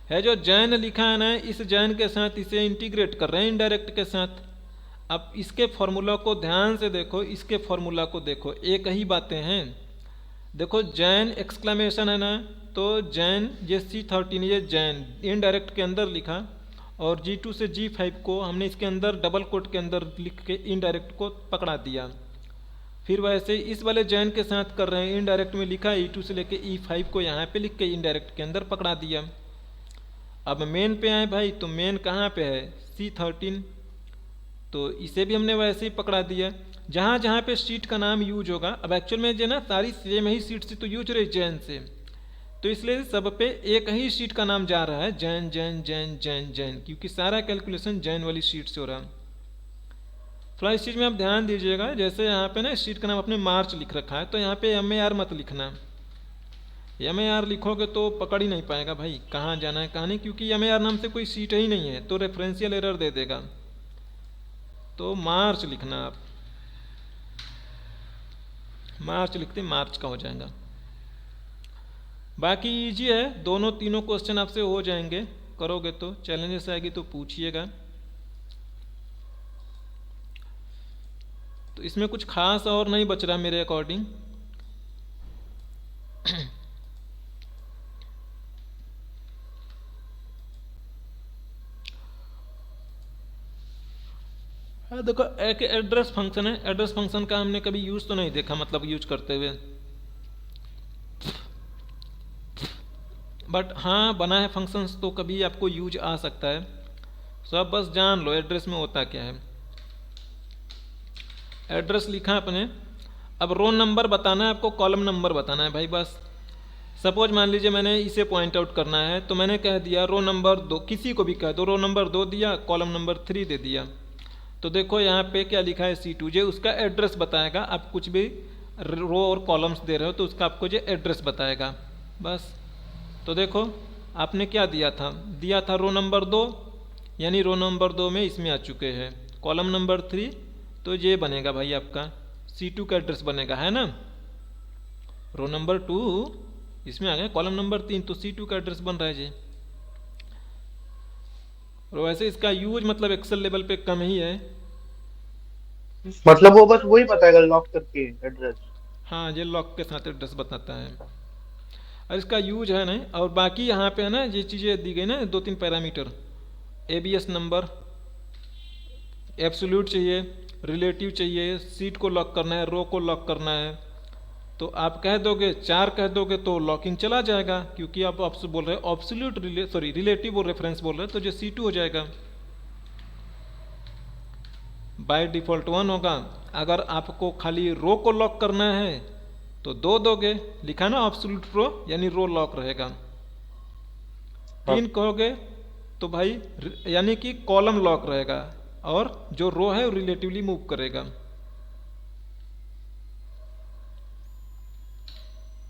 है जो जैन लिखा है ना, इस जैन के साथ इसे इंटीग्रेट कर रहे हैं इनडायरेक्ट के साथ। अब इसके फॉर्मूला को ध्यान से देखो, इसके फॉर्मूला को देखो, एक ही बातें हैं। देखो जैन एक्सक्लेमेशन है ना, तो जैन ये C13 ये जैन इनडायरेक्ट के अंदर लिखा, और G2 से G5 को हमने इसके अंदर डबल कोट के अंदर लिख के इनडायरेक्ट को पकड़ा दिया। फिर वैसे इस वाले जैन के साथ कर रहे हैं, इनडायरेक्ट में लिखा E2 से लेके E5 को यहाँ पे लिख के इनडायरेक्ट के अंदर पकड़ा दिया। अब मेन पे आए भाई, तो मेन कहाँ पे है, C13, तो इसे भी हमने वैसे ही पकड़ा दिया। जहाँ जहाँ पे शीट का नाम यूज होगा, अब एक्चुअल में जो ना सारी सेम ही शीट से तो यूज रही जैन से, तो इसलिए सब पे एक ही शीट का नाम जा रहा है, जैन जैन जैन जैन जैन, क्योंकि सारा कैलकुलेशन जैन वाली शीट से हो रहा है। थोड़ा इस चीज़ में आप ध्यान दीजिएगा, जैसे यहाँ पे ना शीट का नाम अपने मार्च लिख रखा है, तो यहाँ पे MAR मत लिखना। MAR लिखोगे तो पकड़ ही नहीं पाएगा भाई कहाँ जाना है कहाँ नहीं, क्योंकि MAR नाम से कोई सीट ही नहीं है, तो रेफरेंशियल एरर दे देगा। तो मार्च लिखना आप, मार्च लिखते मार्च का हो जाएगा। बाकी इजी है, दोनों तीनों क्वेश्चन आपसे हो जाएंगे, करोगे तो। चैलेंजेस आएगी तो पूछिएगा। तो इसमें कुछ खास और नहीं बच रहा मेरे अकॉर्डिंग। हाँ देखो, एक एड्रेस फंक्शन है, एड्रेस फंक्शन का हमने कभी यूज़ तो नहीं देखा, मतलब यूज करते हुए। बट हाँ, बना है फंक्शंस तो कभी आपको यूज आ सकता है। सो आप बस जान लो एड्रेस में होता क्या है। एड्रेस लिखा आपने, अब रोल नंबर बताना है आपको, कॉलम नंबर बताना है भाई बस। सपोज मान लीजिए मैंने इसे पॉइंट आउट करना है, तो मैंने कह दिया रो नंबर 2, किसी को भी कह दो रो नंबर 2 दिया, कॉलम नंबर 3 दे दिया। तो देखो यहाँ पे क्या लिखा है, C2 जे उसका एड्रेस बताएगा। आप कुछ भी रो और कॉलम्स दे रहे हो तो उसका आपको जो एड्रेस बताएगा बस। तो देखो आपने क्या दिया था रो नंबर 2, यानी रो नंबर 2 में इसमें आ चुके हैं। कॉलम नंबर 3 तो ये बनेगा भाई आपका C2 का एड्रेस बनेगा, है ना। रो नंबर 2 इसमें आ गया, कॉलम नंबर 3 तो C2 का एड्रेस बन रहा है जी। और वैसे इसका यूज मतलब एक्सेल लेवल पे कम ही है। मतलब वो बस वही बताएगा लॉक करके एड्रेस। हाँ, ये लॉक के साथ एड्रेस बताता है और इसका यूज है नहीं। और बाकी यहाँ पे है ना ये चीज़ें दी गई ना, 2-3 पैरामीटर, ABS नंबर, एब्सोल्यूट चाहिए, रिलेटिव चाहिए, सीट को लॉक करना है, रो को लॉक करना है। तो आप कह दोगे 4 कह दोगे तो लॉकिंग चला जाएगा, क्योंकि आप आपसे बोल रहे हो एब्सोल्यूट रिलेटिव और रेफरेंस बोल रहे हो, तो जो C2 हो जाएगा। बाय डिफ़ॉल्ट 1 होगा। अगर आपको खाली रो को लॉक करना है तो 2 दोगे, लिखा ना एब्सोल्यूट रो, यानी रो लॉक रहेगा। 3 कहोगे तो भाई यानी कि कॉलम लॉक रहेगा, और जो रो है वो रिलेटिवली मूव करेगा।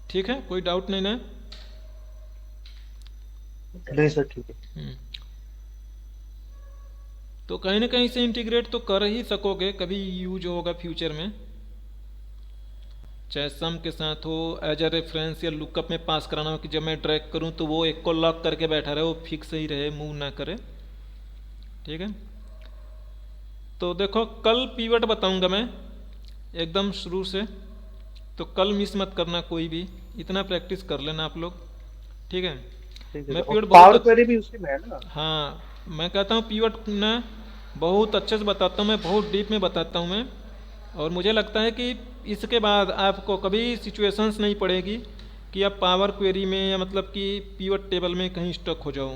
ठीक है, कोई डाउट नहीं ना। नहीं सर, ठीक है। तो कहीं ना कहीं से इंटीग्रेट तो कर ही सकोगे, कभी यूज होगा फ्यूचर में, चाहे सम के साथ हो, एज अ रेफरेंस या लुकअप में पास कराना हो कि जब मैं ड्रैग करूं तो वो एक को लॉक करके बैठा रहे, वो फिक्स ही रहे, मूव ना करे। ठीक है, तो देखो कल पीवट बताऊंगा मैं एकदम शुरू से, तो कल मिस मत करना कोई भी, इतना प्रैक्टिस कर लेना आप लोग। ठीक है, ठीक है मैं सर। पीवट पावर बहुत, क्वेरी भी उसी में है ना। हाँ मैं कहता हूँ पीवट ना बहुत अच्छे से बताता हूँ मैं, बहुत डीप में बताता हूँ मैं। और मुझे लगता है कि इसके बाद आपको कभी सिचुएशंस नहीं पड़ेगी कि आप पावर क्वेरी में या मतलब कि पिवट टेबल में कहीं स्टक हो जाओ।